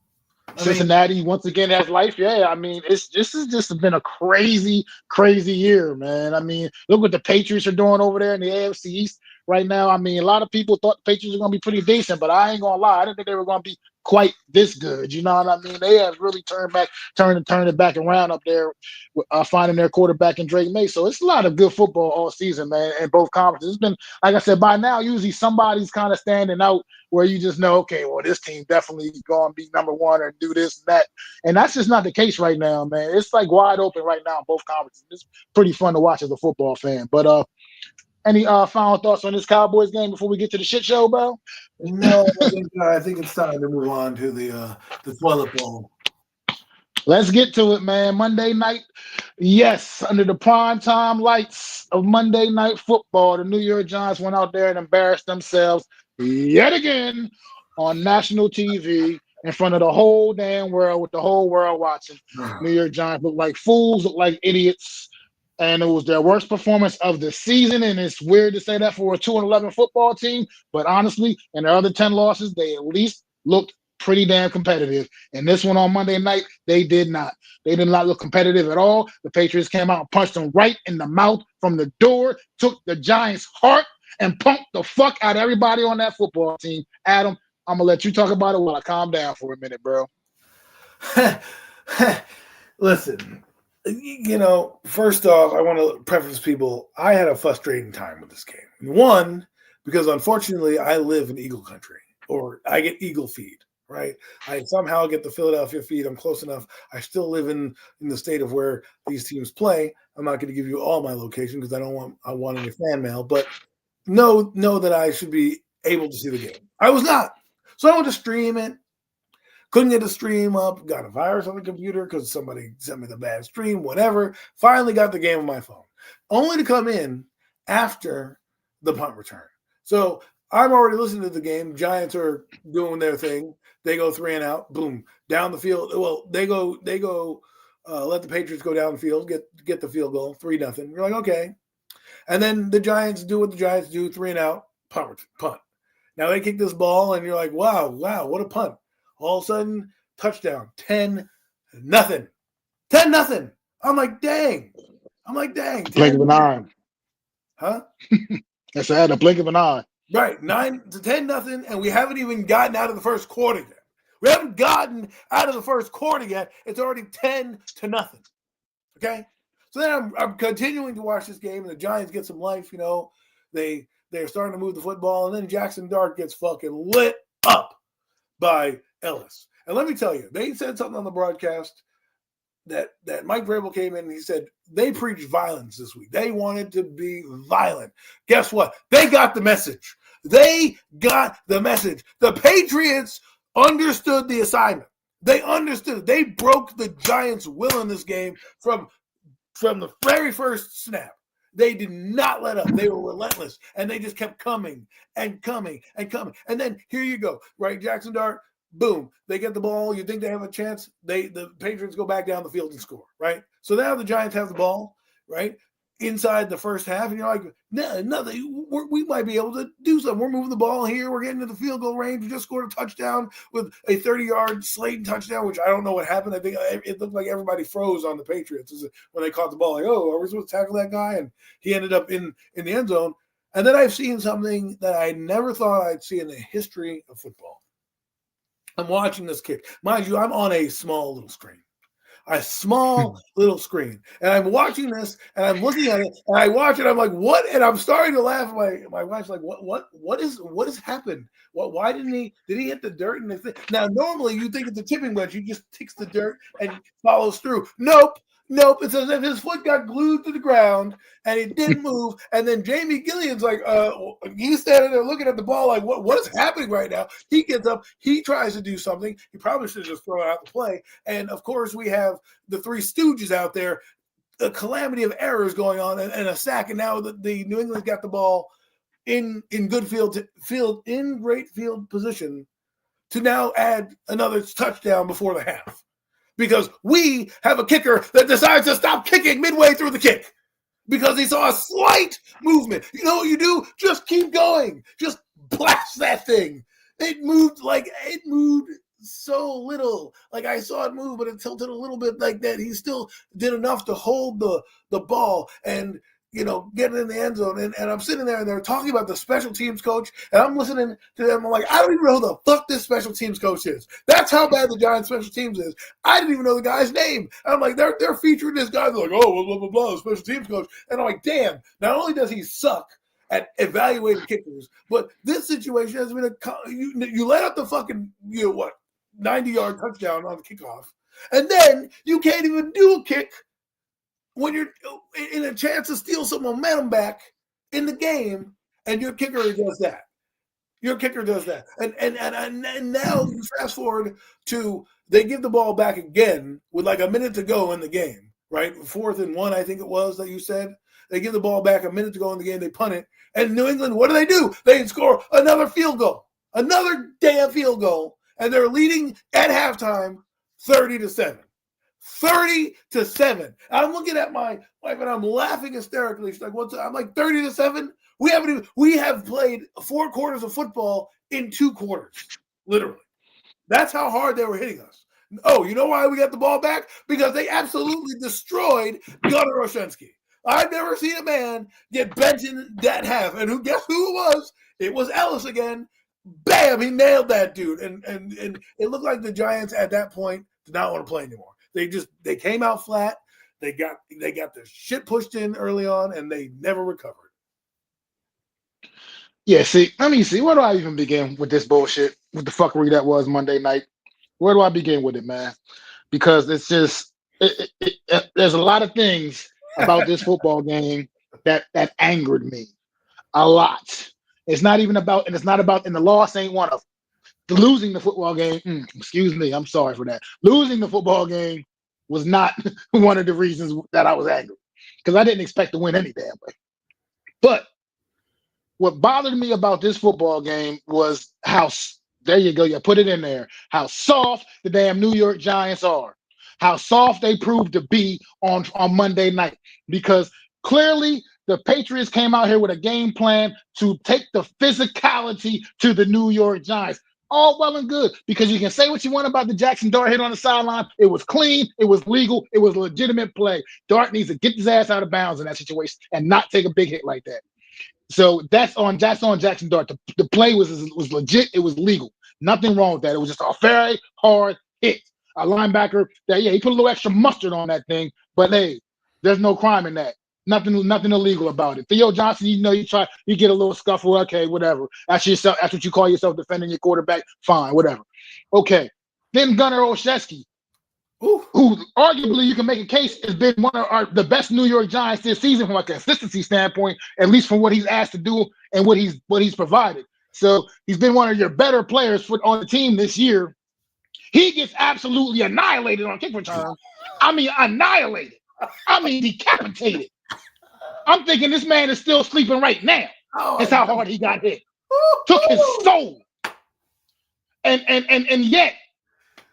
Cincinnati once again has life. Yeah, I mean, this has just been a crazy, crazy year, man. I mean, look what the Patriots are doing over there in the AFC East right now. I mean, a lot of people thought the Patriots were going to be pretty decent, but I ain't going to lie. I didn't think they were going to be quite this good. You know what I mean? They have really turned it back around up there, finding their quarterback in Drake May. So it's a lot of good football all season, man, in both conferences. It's been, like I said, by now, usually somebody's kind of standing out where you just know, okay, well, this team definitely going to be number one or do this and that. And that's just not the case right now, man. It's like wide open right now in both conferences. It's pretty fun to watch as a football fan. But any final thoughts on this Cowboys game before we get to the shit show, bro? No, I think it's time to move on to the toilet bowl. Let's get to it, man. Monday night, yes, under the primetime lights of Monday Night Football, the New York Giants went out there and embarrassed themselves yet again on national TV in front of the whole damn world, with the whole world watching. New York Giants looked like fools, looked like idiots. And it was their worst performance of the season. And it's weird to say that for a 2-11 football team. But honestly, in their other 10 losses, they at least looked pretty damn competitive. And this one on Monday night, they did not. They did not look competitive at all. The Patriots came out and punched them right in the mouth from the door, took the Giants' heart, and pumped the fuck out of everybody on that football team. Adam, I'm going to let you talk about it while I calm down for a minute, bro. Listen. First off, I want to preface people, I had a frustrating time with this game. One, because unfortunately I live in Eagle country, or I get Eagle feed, right? I somehow get the Philadelphia feed. I'm close enough. I still live in the state of where these teams play. I'm not going to give you all my location because I want any fan mail, but know that I should be able to see the game. I was not. So I went to stream it. Couldn't get the stream up, got a virus on the computer because somebody sent me the bad stream, whatever. Finally got the game on my phone, only to come in after the punt return. So I'm already listening to the game. Giants are doing their thing. They go 3 and out, boom, down the field. Well, they go. Let the Patriots go down the field, get the field goal, 3-0. You're like, okay. And then the Giants do what the Giants do, 3 and out, punt. Now they kick this ball, and you're like, wow, what a punt. All of a sudden, touchdown, 10-0. 10-0. I'm like, dang. Blink of an eye. Huh? That's a blink of an eye. Right, 9-10-0, and we haven't even gotten out of the first quarter yet. We haven't gotten out of the first quarter yet. It's already 10-0. Okay? So then I'm continuing to watch this game, and the Giants get some life. They're starting to move the football, and then Jackson Dart gets fucking lit up by Ellis. And let me tell you, they said something on the broadcast that Mike Vrabel came in and he said they preached violence this week. They wanted to be violent. Guess what? They got the message. They got the message. The Patriots understood the assignment. They understood. They broke the Giants' will in this game from the very first snap. They did not let up. They were relentless, and they just kept coming and coming and coming. And then here you go, right? Jackson Dart, boom. They get the ball. You think they have a chance. The Patriots go back down the field and score, right? So now the Giants have the ball, right, inside the first half, and you're like, no, nothing. We might be able to do something. We're moving the ball here. We're getting to the field goal range. We just scored a touchdown with a 30-yard Slayton touchdown, which I don't know what happened. I think it looked like everybody froze on the Patriots when they caught the ball. Like, oh, are we supposed to tackle that guy? And he ended up in the end zone. And then I've seen something that I never thought I'd see in the history of football. I'm watching this kick. Mind you, I'm on a small little screen. A small little screen. And I'm watching this, and I'm looking at it, and I watch it, I'm like, what? And I'm starting to laugh. My wife's like, what has happened? Why did he hit the dirt? Now, normally you think it's a tipping wedge. He just takes the dirt and follows through. Nope. It's as if his foot got glued to the ground and it didn't move. And then Jamie Gillian's like, he's standing there looking at the ball like, what is happening right now? He gets up. He tries to do something. He probably should have just thrown out the play. And, of course, we have the Three Stooges out there, a calamity of errors going on and a sack. And now the New England got the ball in good great field position to now add another touchdown before the half. Because we have a kicker that decides to stop kicking midway through the kick because he saw a slight movement. You know what you do? Just keep going. Just blast that thing. It moved so little. Like I saw it move, but it tilted a little bit like that. He still did enough to hold the ball and, get it in the end zone. And I'm sitting there and they're talking about the special teams coach. And I'm listening to them. I'm like, I don't even know who the fuck this special teams coach is. That's how bad the Giants special teams is. I didn't even know the guy's name. And I'm like, they're featuring this guy. They're like, oh, blah, blah, blah, special teams coach. And I'm like, damn, not only does he suck at evaluating kickers, but this situation has been you let up the fucking, 90-yard touchdown on the kickoff. And then you can't even do a kick when you're in a chance to steal some momentum back in the game, and your kicker does that. And now you fast forward to they give the ball back again with like a minute to go in the game, right? 4th and 1, I think it was that you said. They give the ball back a minute to go in the game. They punt it. And New England, what do? They score another field goal. Another damn field goal. And they're leading at halftime 30-7. 30-7. I'm looking at my wife and I'm laughing hysterically. She's like, "What's up?" I'm like, 30-7? We have played 4 quarters of football in 2 quarters. Literally. That's how hard they were hitting us. Oh, you know why we got the ball back? Because they absolutely destroyed Gunnar Olszewski. I've never seen a man get bent in that half. And guess who it was? It was Ellis again. Bam, he nailed that dude. And it looked like the Giants at that point did not want to play anymore. They came out flat. They got the shit pushed in early on, and they never recovered. Yeah, let me see. Where do I even begin with this bullshit? With the fuckery that was Monday night? Where do I begin with it, man? Because it's just there's a lot of things about this football game that angered me a lot. It's not about, and the loss ain't one of them. Losing the football game, excuse me, I'm sorry for that. Losing the football game was not one of the reasons that I was angry, because I didn't expect to win any damn way. But what bothered me about this football game was there you go, you put it in there, how soft the damn New York Giants are, how soft they proved to be on Monday night, because clearly the Patriots came out here with a game plan to take the physicality to the New York Giants. All well and good, because you can say what you want about the Jackson Dart hit on the sideline. It was clean. It was legal. It was a legitimate play. Dart needs to get his ass out of bounds in that situation and not take a big hit like that. So that's on Jackson Dart. The play was legit. It was legal. Nothing wrong with that. It was just a very hard hit. A linebacker that, yeah, he put a little extra mustard on that thing, but hey, there's no crime in that. Nothing illegal about it. Theo Johnson, you get a little scuffle, okay, whatever. That's yourself. That's what you call yourself, defending your quarterback. Fine, whatever. Okay. Then Gunnar Olszewski, who arguably you can make a case has been one of the best New York Giants this season from a consistency standpoint, at least from what he's asked to do and what he's provided. So he's been one of your better players on the team this year. He gets absolutely annihilated on kick return. I mean, annihilated. I mean, decapitated. I'm thinking this man is still sleeping right now. That's how hard he got hit. Took his soul. And yet,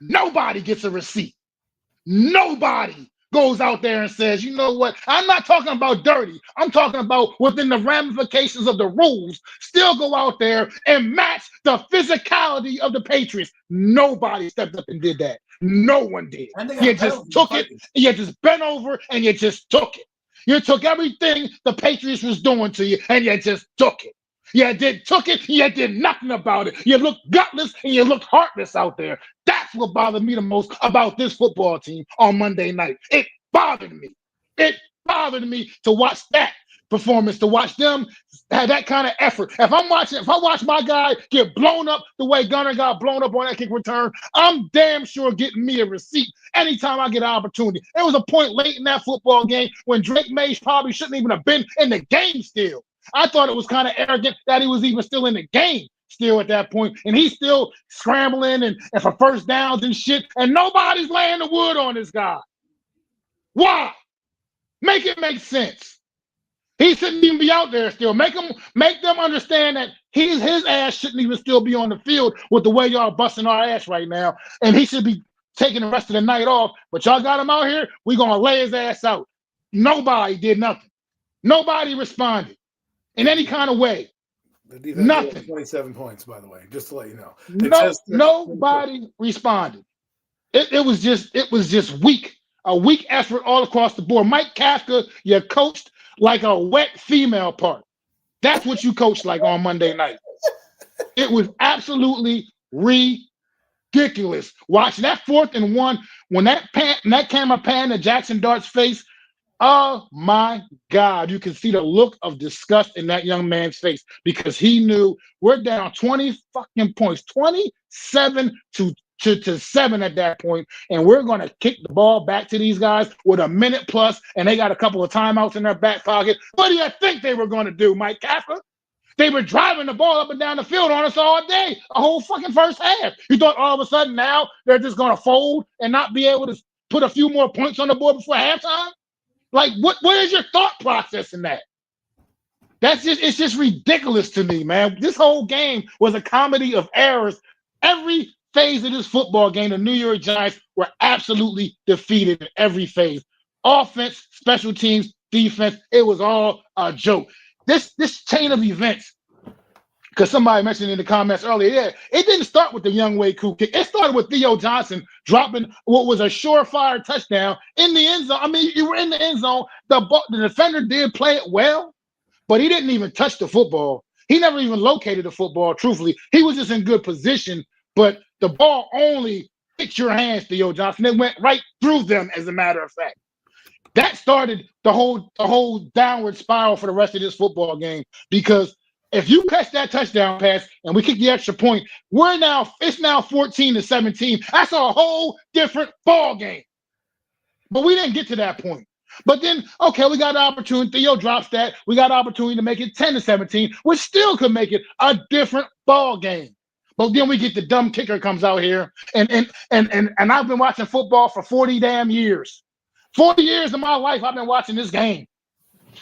nobody gets a receipt. Nobody goes out there and says, you know what? I'm not talking about dirty. I'm talking about within the ramifications of the rules, still go out there and match the physicality of the Patriots. Nobody stepped up and did that. No one did. You just took it, you just bent over, and you just took it. You took everything the Patriots was doing to you, and you just took it. You took it, you did nothing about it. You looked gutless, and you looked heartless out there. That's what bothered me the most about this football team on Monday night. It bothered me. It bothered me to watch that performance, to watch them have that kind of effort. If I watch my guy get blown up the way Gunnar got blown up on that kick return, I'm damn sure getting me a receipt anytime I get an opportunity. There was a point late in that football game when Drake Mays probably shouldn't even have been in the game still. I thought it was kind of arrogant that he was even still in the game still at that point, and he's still scrambling and for first downs and shit, and nobody's laying the wood on this guy. Why? Make it make sense. He shouldn't even be out there still. Make them understand that his ass shouldn't even still be on the field with the way y'all busting our ass right now, and he should be taking the rest of the night off. But y'all got him out here, we're going to lay his ass out. Nobody did nothing. Nobody responded in any kind of way. The defense nothing. 27 points, by the way, just to let you know. Nobody responded. It was just weak. A weak effort all across the board. Mike Kafka, you coached like a wet female part. That's what you coached like on Monday night. It was absolutely ridiculous. Watching that 4th and 1, when that camera panned to Jackson Dart's face, oh my God, you can see the look of disgust in that young man's face because he knew we're down 20 fucking points, 27 to 7 at that point, and we're going to kick the ball back to these guys with a minute plus, and they got a couple of timeouts in their back pocket. What do you think they were going to do, Mike Kafka? They were driving the ball up and down the field on us all day, a whole fucking first half. You thought all of a sudden now they're just going to fold and not be able to put a few more points on the board before halftime? Like, what is your thought process in that? It's just ridiculous to me, man. This whole game was a comedy of errors. Every phase of this football game, the New York Giants were absolutely defeated in every phase. Offense, special teams, defense, it was all a joke. This chain of events, because somebody mentioned in the comments earlier, yeah, it didn't start with the Young Wei Koo kick. It started with Theo Johnson dropping what was a surefire touchdown in the end zone. I mean, you were in the end zone. The defender did play it well, but he didn't even touch the football. He never even located the football, truthfully. He was just in good position, but the ball only hit your hands, Theo Johnson. It went right through them, as a matter of fact. That started the whole downward spiral for the rest of this football game, because if you catch that touchdown pass and we kick the extra point, it's now 14-17. That's a whole different ball game. But we didn't get to that point. But then, okay, we got an opportunity. Theo drops that. We got an opportunity to make it 10-17, which still could make it a different ball game. But then we get the dumb kicker comes out here, and I've been watching football for 40 damn years. 40 years of my life, I've been watching this game.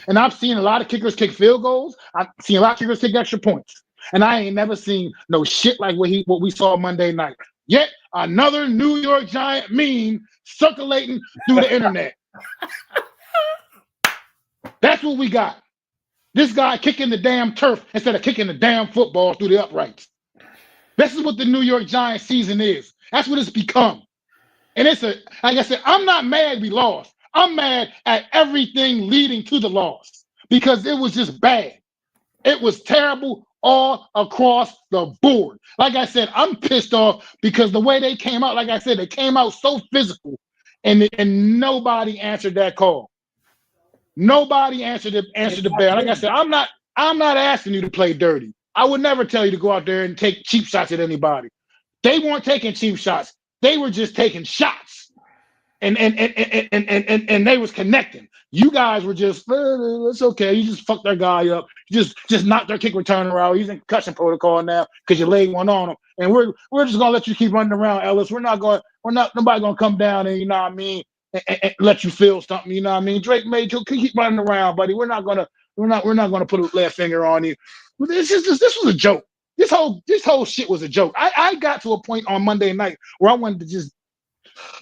And I've seen a lot of kickers kick field goals. I've seen a lot of kickers kick extra points. And I ain't never seen no shit like what we saw Monday night. Yet another New York Giant meme circulating through the internet. That's what we got. This guy kicking the damn turf instead of kicking the damn football through the uprights. This is what the New York Giants season is. That's what it's become. And like I said, I'm not mad we lost. I'm mad at everything leading to the loss because it was just bad. It was terrible all across the board. Like I said, I'm pissed off because the way they came out, like I said, they came out so physical, and nobody answered that call. Nobody answered the bell. Like I said, I'm not asking you to play dirty. I would never tell you to go out there and take cheap shots at anybody. They weren't taking cheap shots. They were just taking shots. And they was connecting. You guys were just, it's okay. You just fucked their guy up. You just knocked their kick returner out. He's in concussion protocol now because you laid one on him. And we're just gonna let you keep running around, Ellis. Nobody gonna come down and, you know what I mean, and let you feel something. You know what I mean? Drake made you keep running around, buddy. We're not gonna put a left finger on you. This was a joke. This whole shit was a joke. I got to a point on Monday night where I wanted to just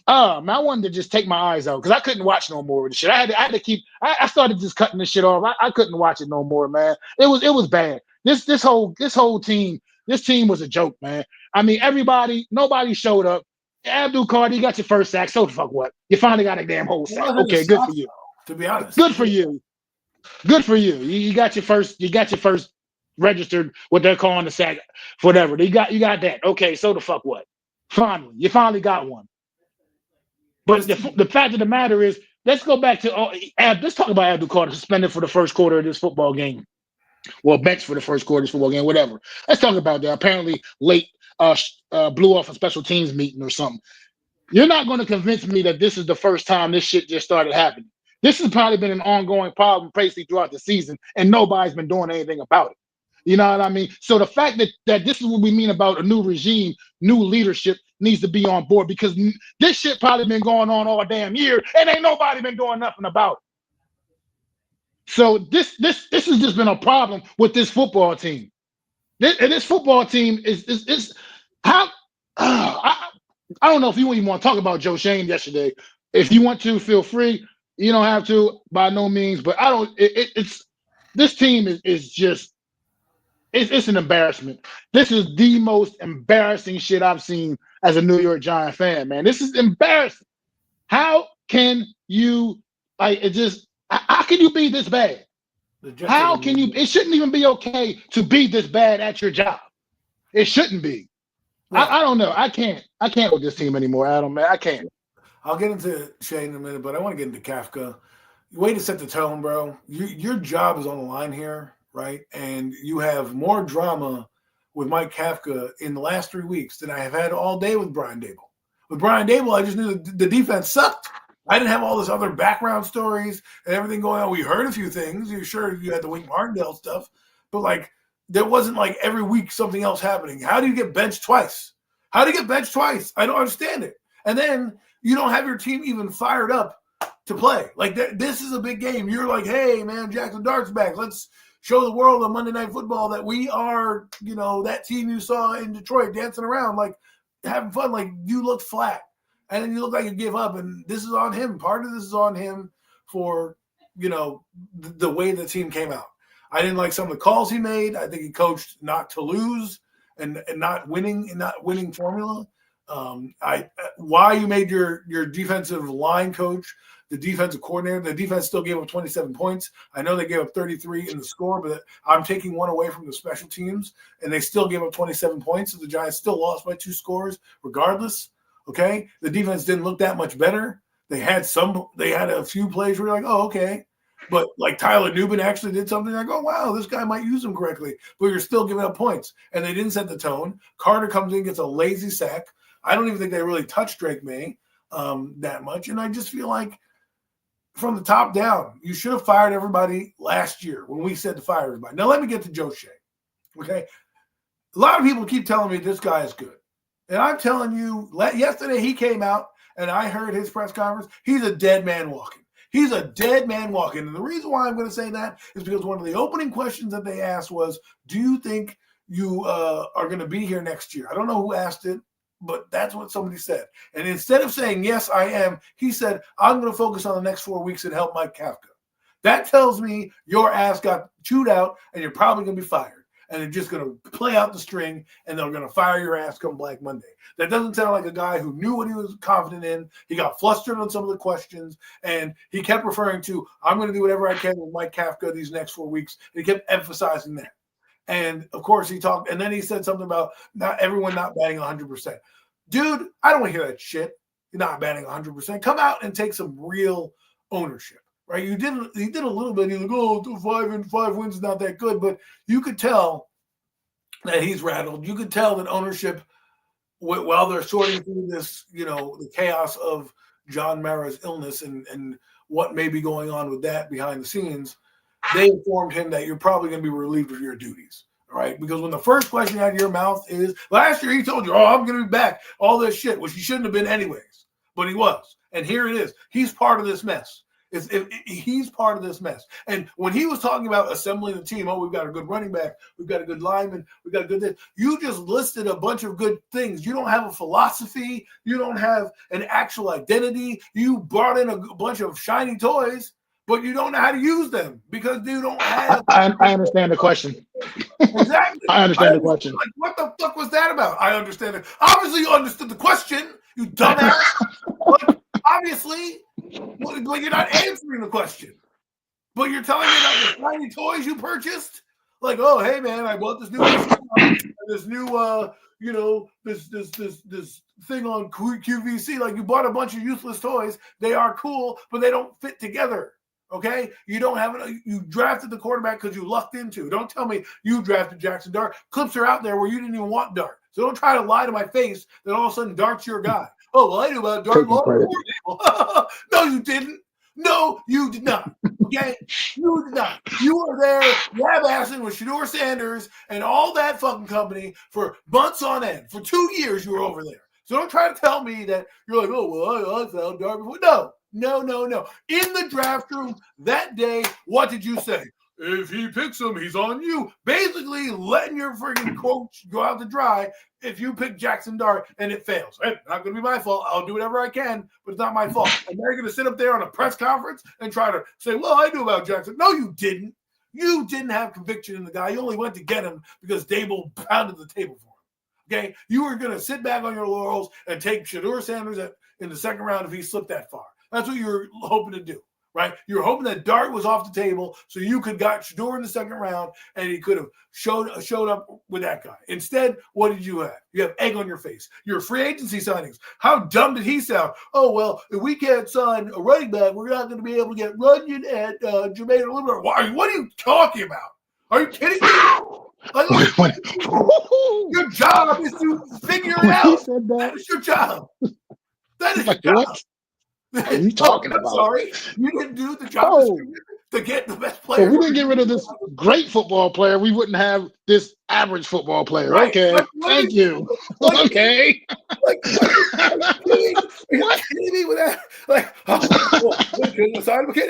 man, I wanted to just take my eyes out because I couldn't watch no more of the shit. I had to keep. I started just cutting this shit off. I couldn't watch it no more, man. It was bad. This whole team. This team was a joke, man. I mean, nobody showed up. Abdul Carter, you got your first sack. So the fuck what? You finally got a damn whole sack. Okay, good for you. To be honest, good for you. Good for you. You got your first. You got your first registered what they're calling the sack, whatever. You got that. Okay, so the fuck what? Finally, you finally got one. But the fact of the matter is, let's go back to let's talk about Abdul Carter suspended for the first quarter of this football game. Well, bench for the first quarter of this football game, whatever. Let's talk about that. Apparently, late blew off a special teams meeting or something. You're not going to convince me that this is the first time this shit just started happening. This has probably been an ongoing problem basically throughout the season, and nobody's been doing anything about it. You know what I mean? So the fact that this is what we mean about a new regime, new leadership needs to be on board because this shit probably been going on all damn year and ain't nobody been doing nothing about it. So this has just been a problem with this football team. This football team is how I don't know if you even want to talk about Joe Shane yesterday. If you want to, feel free. You don't have to by no means, but I don't. It's this team is just. It's an embarrassment. This is the most embarrassing shit I've seen as a New York Giant fan, man. This is embarrassing. How can you how can you be this bad? How can you? It shouldn't even be okay to be this bad at your job. It shouldn't be. Right. I don't know. I can't with this team anymore, Adam, man. I can't. I'll get into Shane in a minute, but I want to get into Kafka. Way to set the tone, bro. Your job is on the line here. Right. And you have more drama with Mike Kafka in the last 3 weeks than I have had all day with Brian Dable. With Brian Dable, I just knew the defense sucked. I didn't have all this other background stories and everything going on. We heard a few things. You're sure you had the Wink Martindale stuff, but there wasn't every week something else happening. How do you get benched twice? I don't understand it. And then you don't have your team even fired up to play. This is a big game. You're like, hey, man, Jackson Dart's back. Let's show the world on Monday Night Football that we are, that team you saw in Detroit dancing around, having fun. You look flat. And then you look like you give up. And this is on him. Part of this is on him for, the way the team came out. I didn't like some of the calls he made. I think he coached not to lose and not winning formula. Why you made your defensive line coach the defensive coordinator. The defense still gave up 27 points. I know they gave up 33 in the score, but I'm taking one away from the special teams, and they still gave up 27 points. So the Giants still lost by 2 scores regardless. Okay? The defense didn't look that much better. They had a few plays where you're like, oh, okay. But Tyler Nubin actually did something like, oh, wow, this guy might use him correctly. But you're still giving up points. And they didn't set the tone. Carter comes in, gets a lazy sack. I don't even think they really touched Drake May that much. And I just feel like from the top down, you should have fired everybody last year when we said to fire everybody. Now, let me get to Joe Shea. Okay? A lot of people keep telling me this guy is good. And I'm telling you, yesterday he came out and I heard his press conference. He's a dead man walking. He's a dead man walking. And the reason why I'm going to say that is because one of the opening questions that they asked was, do you think you are going to be here next year? I don't know who asked it, but that's what somebody said. And instead of saying, yes, I am, he said, I'm going to focus on the next 4 weeks and help Mike Kafka. That tells me your ass got chewed out and you're probably going to be fired. And they're just going to play out the string and they're going to fire your ass come Black Monday. That doesn't sound like a guy who knew what he was confident in. He got flustered on some of the questions and he kept referring to, I'm going to do whatever I can with Mike Kafka these next 4 weeks. And he kept emphasizing that. And of course he talked, and then he said something about not everyone not batting 100%. Dude, I don't want to hear that shit. You're not batting 100%. Come out and take some real ownership, right? He did a little bit. He's like, oh, 5 wins is not that good, but you could tell that he's rattled. You could tell that ownership, while they're sorting through this, the chaos of John Mara's illness and what may be going on with that behind the scenes, they informed him that you're probably going to be relieved of your duties, right? Because when the first question out of your mouth is, last year he told you, oh, I'm going to be back, all this shit, which he shouldn't have been anyways, but he was. And here it is. He's part of this mess. He's part of this mess. And when he was talking about assembling the team, oh, we've got a good running back, we've got a good lineman, we've got a good this. You just listed a bunch of good things. You don't have a philosophy. You don't have an actual identity. You brought in a bunch of shiny toys, but you don't know how to use them because you don't have. I understand the question. Exactly. I understand the question. Like, what the fuck was that about? I understand it. Obviously, you understood the question, you dumbass. But obviously, but you're not answering the question. But you're telling me about the shiny toys you purchased. Like, oh, hey man, I bought this new this thing on QVC. Like, you bought a bunch of useless toys. They are cool, but they don't fit together. Okay, you don't have it. You drafted the quarterback because you lucked into. Don't tell me you drafted Jackson Dart. Clips are out there where you didn't even want Dart. So don't try to lie to my face that all of a sudden Dart's your guy. Oh, well, I knew about Dart long before. No, you didn't. No, you did not. Okay, you did not. You were there lab-assing with Shedeur Sanders and all that fucking company for months on end. For 2 years, you were over there. So don't try to tell me that you're like, oh, well, I found Dart before. No. In the draft room that day, what did you say? If he picks him, he's on you. Basically letting your freaking coach go out to dry if you pick Jackson Dart and it fails. It's not going to be my fault. I'll do whatever I can, but it's not my fault. And they're going to sit up there on a press conference and try to say, well, I knew about Jackson. No, you didn't. You didn't have conviction in the guy. You only went to get him because Dable pounded the table for him. Okay? You were going to sit back on your laurels and take Shedeur Sanders in the second round if he slipped that far. That's what you were hoping to do, right? You were hoping that Dart was off the table so you could got Shedeur in the second round and he could have showed up with that guy. Instead, what did you have? You have egg on your face. Your free agency signings. How dumb did he sound? Oh, well, if we can't sign a running back, we're not going to be able to get Runyon and Jermaine Oliver. What are you talking about? Are you kidding me? Your job is to figure it out. That is your job. That is your job. What are you talking about? Sorry, you didn't do the job to get the best player. So we didn't get rid of this great football player. We wouldn't have this average football player. Right. Okay, thank you. Okay. Are you kidding me with that? Like,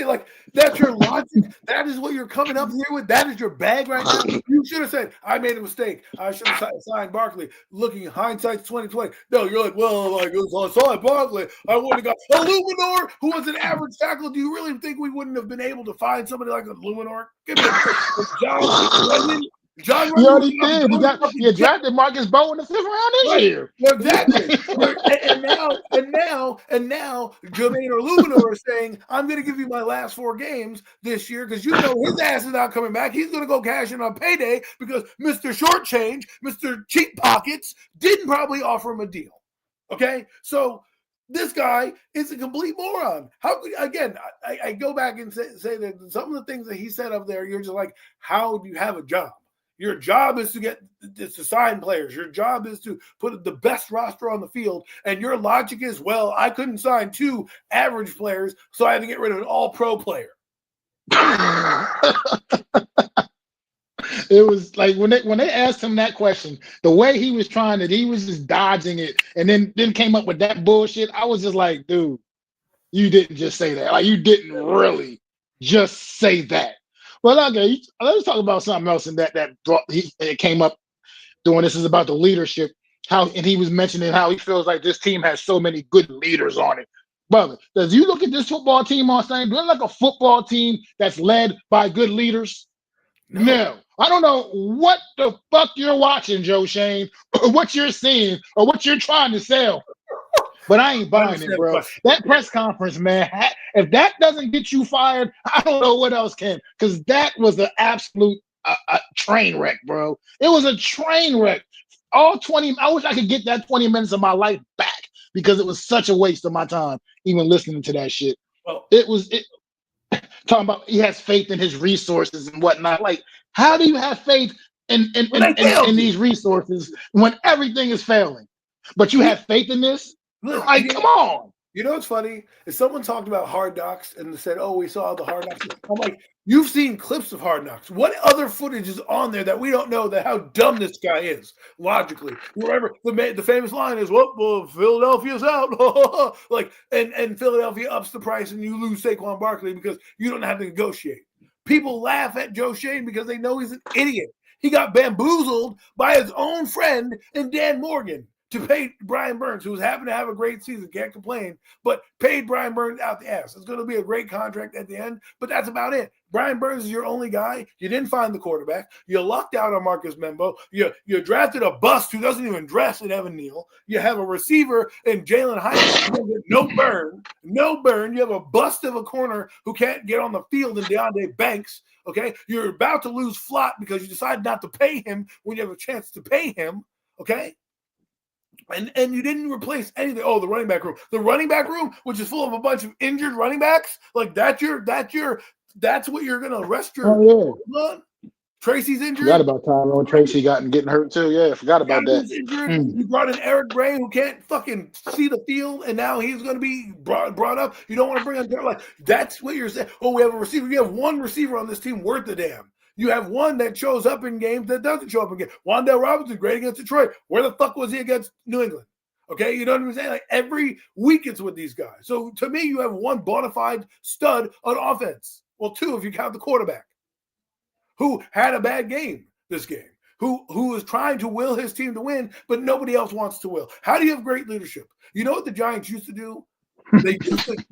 like, that's your logic. That is what you're coming up here with. That is your bag right now. You should have said, I made a mistake. I should have signed Barkley. Looking at hindsight's 2020. No, you're like, well, like, I saw Barkley. I would have got Illuminor, who was an average tackle. Do you really think we wouldn't have been able to find somebody like Illuminor? Give me John you already did. You drafted Marcus Bowe in the 5th round this year. Exactly. and now Jermaine Illuminor is saying, I'm going to give you my last 4 games this year because you know his ass is not coming back. He's going to go cash in on payday because Mr. Short Change, Mr. Cheap Pockets didn't probably offer him a deal. Okay? So this guy is a complete moron. How could, again, I go back and say that some of the things that he said up there, you're just like, how do you have a job? Your job is to sign players. Your job is to put the best roster on the field. And your logic is, well, I couldn't sign 2 average players, so I had to get rid of an all-pro player. It was like when they asked him that question, the way he was he was just dodging it and then came up with that bullshit. I was just like, dude, you didn't just say that. Like, you didn't really just say that. Well, okay, let's talk about something else. And it came up doing this is about the leadership. And he was mentioning how he feels like this team has so many good leaders on it. Brother, does you look at this football team on Sunday? Do it like a football team that's led by good leaders? No. I don't know what the fuck you're watching, Joe Shane, or what you're seeing, or what you're trying to sell. But I ain't buying it, bro. That press conference, man, if that doesn't get you fired, I don't know what else can. Because that was an absolute a train wreck, bro. It was a train wreck. All 20. I wish I could get that 20 minutes of my life back because it was such a waste of my time even listening to that shit. Well, It was talking about he has faith in his resources and whatnot. Like, how do you have faith when they failed in you. these resources when everything is failing? But you have faith in this? Look, Like, come on. You know what's funny? Is someone talked about Hard Knocks and said, "Oh, we saw the Hard Knocks." I'm like, you've seen clips of Hard Knocks. What other footage is on there that we don't know that how dumb this guy is logically? Remember the famous line is, "Well, Philadelphia's out." Like, and Philadelphia ups the price and you lose Saquon Barkley because you don't have to negotiate. People laugh at Joe Shane because they know he's an idiot. He got bamboozled by his own friend and Dan Morgan to pay Brian Burns, who's happened to have a great season, can't complain, but paid Brian Burns out the ass. It's going to be a great contract at the end, but that's about it. Brian Burns is your only guy. You didn't find the quarterback. You lucked out on Marcus Membo. You drafted a bust who doesn't even dress in Evan Neal. You have a receiver in Jalen Hyatt. No burn. You have a bust of a corner who can't get on the field in DeAndre Banks. Okay, you're about to lose Flott because you decided not to pay him when you have a chance to pay him. Okay. And you didn't replace anything. Oh, the running back room. The running back room, which is full of a bunch of injured running backs, like that's what you're gonna rest your on. Tracy's injured. Forgot about Tyrone Tracy getting hurt too. Yeah, forgot about that. Injured. You brought in Eric Gray, who can't fucking see the field, and now he's going to be brought up. You don't want to bring on like that's what you're saying. Oh, we have a receiver. You have one receiver on this team worth a damn. You have one that shows up in games that doesn't show up in games. Wan'Dale Robinson, great against Detroit. Where the fuck was he against New England? Okay, you know what I'm saying? Like every week it's with these guys. So to me, you have one bona fide stud on offense. Well, two if you count the quarterback, who had a bad game this game, who is trying to will his team to win, but nobody else wants to will. How do you have great leadership? You know what the Giants used to do? They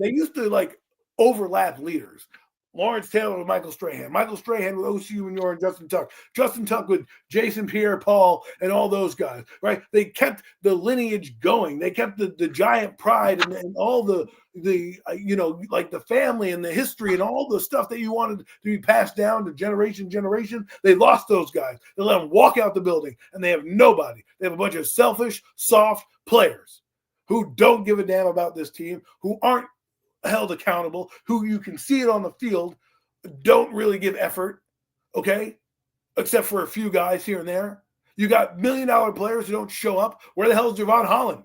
used to like overlap leaders. Lawrence Taylor with Michael Strahan. Michael Strahan with OCU and and Justin Tuck. Justin Tuck with Jason Pierre-Paul and all those guys, right? They kept the lineage going. They kept the Giant pride and all the like the family and the history and all the stuff that you wanted to be passed down to generation. They lost those guys. They let them walk out the building and they have nobody. They have a bunch of selfish, soft players who don't give a damn about this team, who aren't held accountable, who you can see it on the field, don't really give effort, okay? Except for a few guys here and there. You got $1 million players who don't show up. Where the hell is Javon Holland?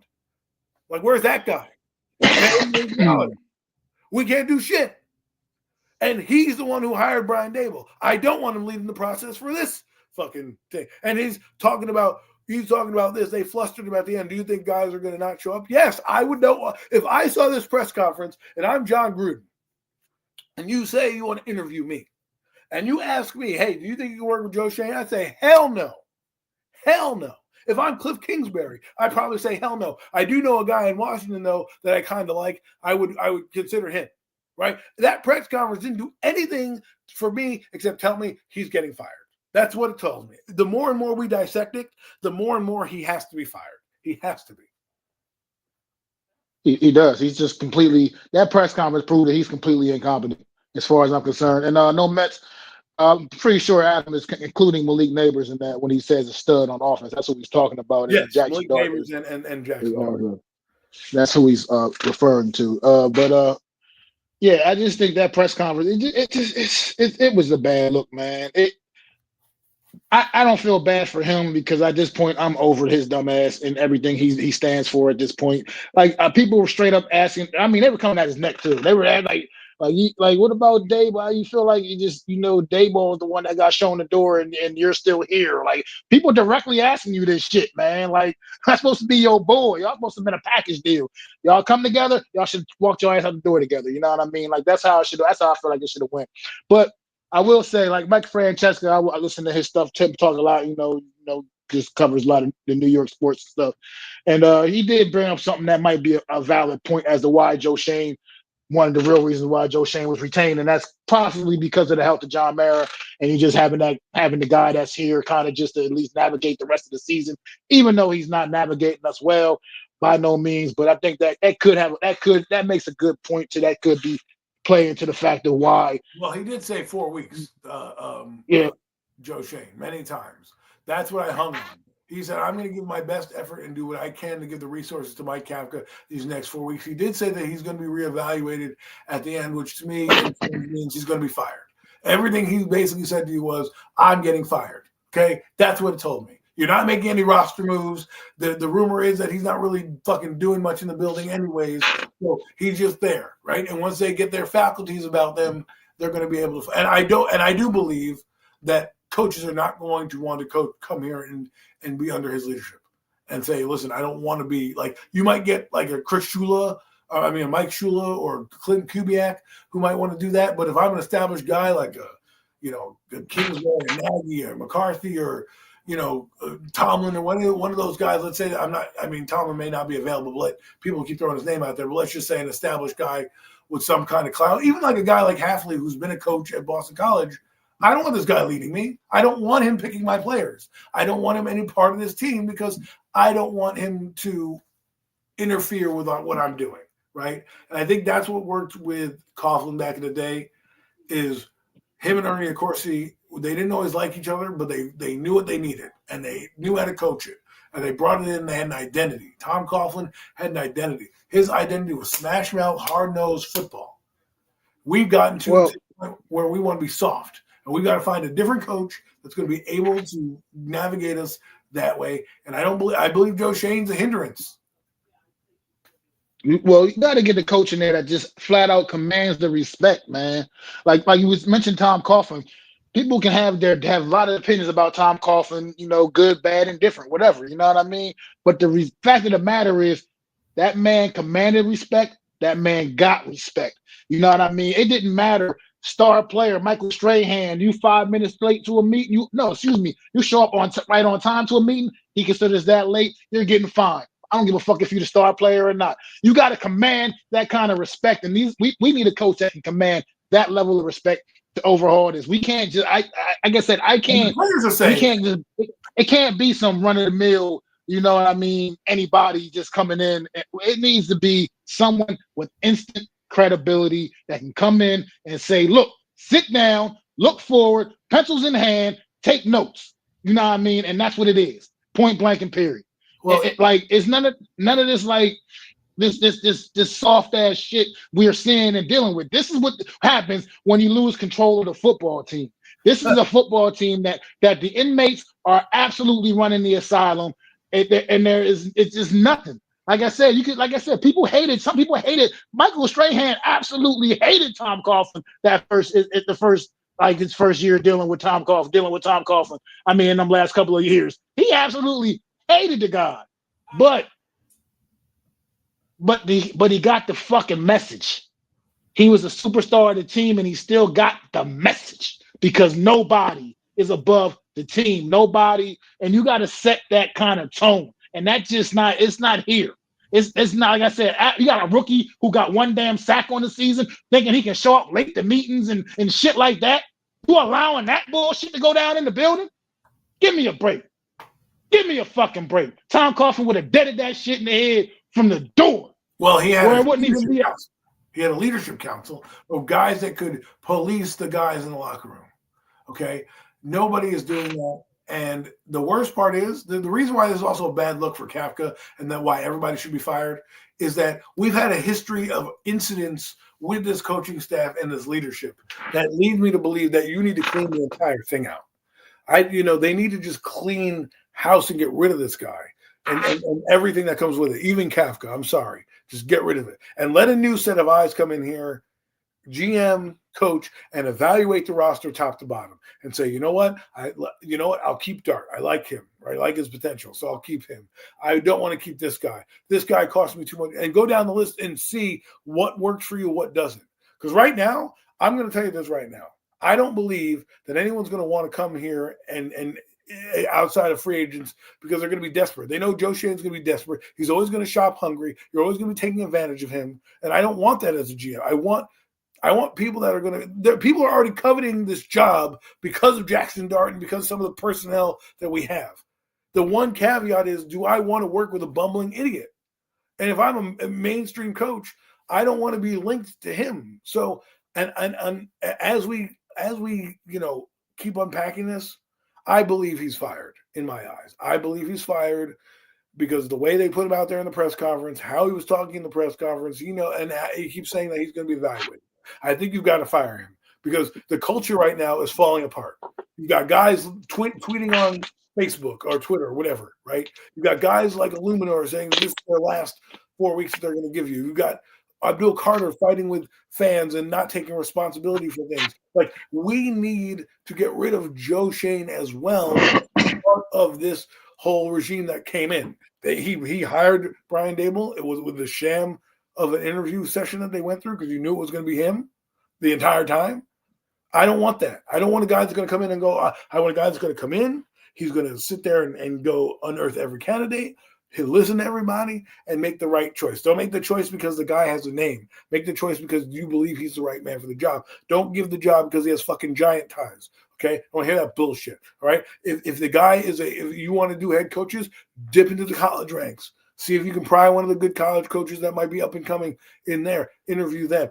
Like, where's that guy? We can't do shit. And he's the one who hired Brian Daboll. I don't want him leading the process for this fucking thing. And he's talking about this. They flustered him at the end. Do you think guys are going to not show up? Yes, I would know. If I saw this press conference and I'm John Gruden and you say you want to interview me and you ask me, hey, do you think you can work with Joe Shane? I'd say, hell no. Hell no. If I'm Cliff Kingsbury, I'd probably say, hell no. I do know a guy in Washington, though, that I kind of like. I would consider him, right? That press conference didn't do anything for me except tell me he's getting fired. That's what it tells me. The more and more we dissect it, the more and more he has to be fired. He has to be. He does. He's just completely. That press conference proved that he's completely incompetent, as far as I'm concerned. And no Mets. I'm pretty sure Adam is including Malik Neighbors in that when he says a stud on offense. That's what he's talking about. Yes, Malik Neighbors and Jackson. That's who he's referring to. Yeah, I just think that press conference. It was a bad look, man. I don't feel bad for him because at this point I'm over his dumb ass and everything he stands for at this point. Like people were straight up asking. I mean, they were coming at his neck too. They were at like what about Daboll? You feel like Daboll is the one that got shown the door and you're still here. Like people directly asking you this shit, man. Like that's supposed to be your boy. Y'all supposed to have been a package deal. Y'all come together. Y'all should walk your ass out the door together. You know what I mean? Like that's how I feel like it should have went. But I will say, like Mike Francesca, I listen to his stuff. Tim talk a lot, just covers a lot of the New York sports stuff. And he did bring up something that might be a valid point as to why Joe Shane, one of the real reasons why Joe Shane was retained. And that's possibly because of the health of John Mara and you just having the guy that's here kind of just to at least navigate the rest of the season, even though he's not navigating us well by no means. But I think that makes a good point to that could be play into the fact of why. Well, he did say 4 weeks. Yeah. Joe Shane many times. That's what I hung on. He said, I'm going to give my best effort and do what I can to give the resources to Mike Kafka these next 4 weeks. He did say that he's going to be reevaluated at the end, which to me means he's going to be fired. Everything he basically said to you was, I'm getting fired. Okay? That's what it told me. You're not making any roster moves. The rumor is that he's not really fucking doing much in the building anyways. So he's just there, right? And once they get their faculties about them, they're going to be able to. And I do believe that coaches are not going to want to come here and be under his leadership and say, listen, I don't want to be like, you might get like a Chris Shula, a Mike Shula or Clinton Kubiak who might want to do that. But if I'm an established guy like a Kingsbury or Nagy or McCarthy or Tomlin or one of those guys, let's say Tomlin may not be available, but people keep throwing his name out there, but let's just say an established guy with some kind of clout, even like a guy like Hafley, who's been a coach at Boston College. I don't want this guy leading me. I don't want him picking my players. I don't want him any part of this team because I don't want him to interfere with what I'm doing, right? And I think that's what worked with Coughlin back in the day is him and Ernie Accorsi. They didn't always like each other, but they knew what they needed, and they knew how to coach it. And they brought it in, they had an identity. Tom Coughlin had an identity. His identity was smash-mouth, hard-nosed football. We've gotten to a point where we want to be soft, and we've got to find a different coach that's going to be able to navigate us that way. And I believe Joe Shane's a hindrance. Well, you got to get the coach in there that just flat out commands the respect, man. Like you mentioned Tom Coughlin. People can have a lot of opinions about Tom Coughlin, good, bad, and different, whatever. You know what I mean? But the fact of the matter is that man commanded respect. That man got respect. You know what I mean? It didn't matter. Star player Michael Strahan, you 5 minutes late to a meeting. You show up right on time to a meeting. He considers that late. You're getting fined. I don't give a fuck if you're the star player or not. You got to command that kind of respect. And we need a coach that can command that level of respect to overhaul this. We can't just, like I said, I can't. We can't just. It can't be some run of the mill. You know what I mean? Anybody just coming in. It needs to be someone with instant credibility that can come in and say, "Look, sit down, look forward, pencils in hand, take notes." You know what I mean? And that's what it is. Point blank and period. Well, it's none of this like this soft ass shit we're seeing and dealing with. This is what happens when you lose control of the football team. This is a football team that the inmates are absolutely running the asylum, and it's just nothing. Like I said, people hated. Some people hated Michael Strahan. Absolutely hated Tom Coughlin his first year dealing with Tom Coughlin. I mean, in them last couple of years, he absolutely hated the guy, but he got the fucking message. He was a superstar of the team, and he still got the message because nobody is above the team. Nobody, and you got to set that kind of tone, and that's just not. It's not here. It's not, like I said. You got a rookie who got one damn sack on the season, thinking he can show up late to meetings and shit like that. You allowing that bullshit to go down in the building? Give me a break. Give me a fucking break. Tom Coughlin would have deaded that shit in the head from the door. Well, he had a leadership council of guys that could police the guys in the locker room. Okay, nobody is doing that. And the worst part is the reason why this is also a bad look for Kafka and that why everybody should be fired is that we've had a history of incidents with this coaching staff and this leadership that lead me to believe that you need to clean the entire thing out. They need to just clean house and get rid of this guy and everything that comes with it. Even Kafka, I'm sorry, just get rid of it and let a new set of eyes come in here, GM, coach, and evaluate the roster top to bottom and say, you know what, I'll keep Dart. I like him. I like his potential, so I'll keep him. I don't want to keep this guy. This guy cost me too much. And go down the list and see what works for you, what doesn't. Because right now, I'm going to tell you this right now. I don't believe that anyone's going to want to come here and outside of free agents because they're going to be desperate. They know Joe Shane's going to be desperate. He's always going to shop hungry. You're always going to be taking advantage of him. And I don't want that as a GM. I want people that are going to – people are already coveting this job because of Jackson Dart and because of some of the personnel that we have. The one caveat is, do I want to work with a bumbling idiot? And if I'm a mainstream coach, I don't want to be linked to him. So, and as we keep unpacking this, I believe he's fired in my eyes. I believe he's fired because the way they put him out there in the press conference, how he was talking in the press conference, and he keeps saying that he's going to be evaluated. I think you've got to fire him because the culture right now is falling apart. You've got guys tweeting on Facebook or Twitter or whatever, right? You've got guys like Illuminor saying this is their last 4 weeks that they're going to give you. You've got Abdul Carter fighting with fans and not taking responsibility for things. Like, we need to get rid of Joe Shane as well, part of this whole regime that came in. He hired Brian Dable. It was with the sham of an interview session that they went through because you knew it was going to be him the entire time. I don't want that. I don't want a guy that's going to come in and go. I want a guy that's going to come in. He's going to sit there and go unearth every candidate. He'll listen to everybody and make the right choice. Don't make the choice because the guy has a name. Make the choice because you believe he's the right man for the job. Don't give the job because he has fucking giant ties. Okay? I don't hear that bullshit. All right? If the guy if you want to do head coaches, dip into the college ranks. See if you can pry one of the good college coaches that might be up and coming in there. Interview them.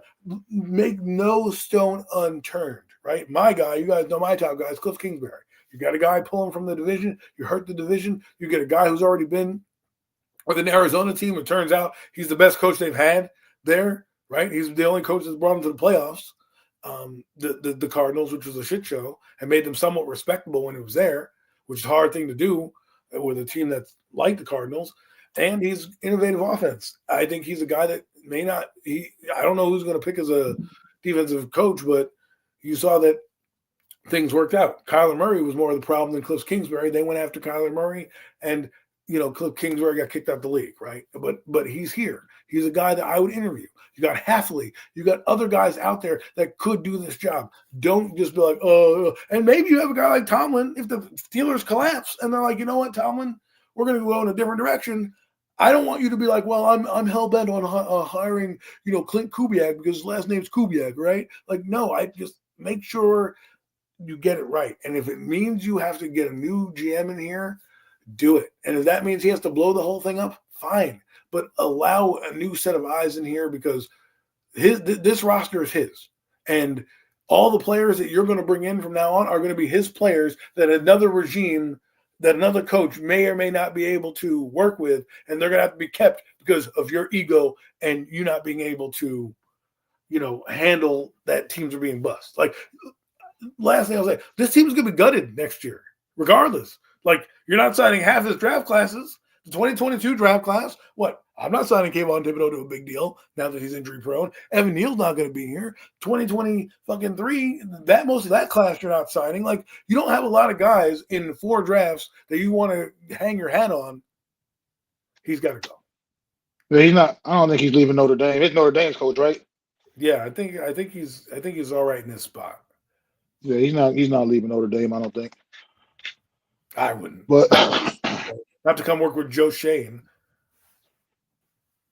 Make no stone unturned. Right? My guy, you guys know my top guy is Cliff Kingsbury. You got a guy pulling from the division. You hurt the division. You get a guy who's already been with an Arizona team. It turns out he's the best coach they've had there, right? He's the only coach that's brought them to the playoffs. The Cardinals, which was a shit show, and made them somewhat respectable when it was there, which is a hard thing to do with a team that's like the Cardinals. And he's innovative offense. I think he's a guy that may not – I don't know who's going to pick as a defensive coach, but you saw that things worked out. Kyler Murray was more of the problem than Cliff Kingsbury. They went after Kyler Murray, and Cliff Kingsbury got kicked out the league, right? But he's here. He's a guy that I would interview. You got Halfley. You got other guys out there that could do this job. Don't just be like, oh. And maybe you have a guy like Tomlin. If the Steelers collapse and they're like, you know what, Tomlin, we're going to go in a different direction. I don't want you to be like, well, I'm hell bent on hiring, Clint Kubiak because his last name's Kubiak, right? Like, no, I just make sure you get it right. And if it means you have to get a new GM in here, do it. And if that means he has to blow the whole thing up, fine. But allow a new set of eyes in here because this roster is his. And all the players that you're going to bring in from now on are going to be his players that another regime, that another coach may or may not be able to work with, and they're going to have to be kept because of your ego and you not being able to, handle that teams are being bust. Like, last thing I'll say, this team's going to be gutted next year, regardless. Like, you're not signing half his draft classes. The 2022 draft class, what? I'm not signing Kayvon Thibodeau to a big deal now that he's injury prone. Evan Neal's not going to be here. 2023, that most of that class you're not signing. Like, you don't have a lot of guys in 4 drafts that you want to hang your hat on. He's got to go. Yeah, he's not. I don't think he's leaving Notre Dame. It's Notre Dame's coach, right? Yeah, I think he's all right in this spot. Yeah, he's not leaving Notre Dame. I don't think. I wouldn't. But not to come work with Joe Shane.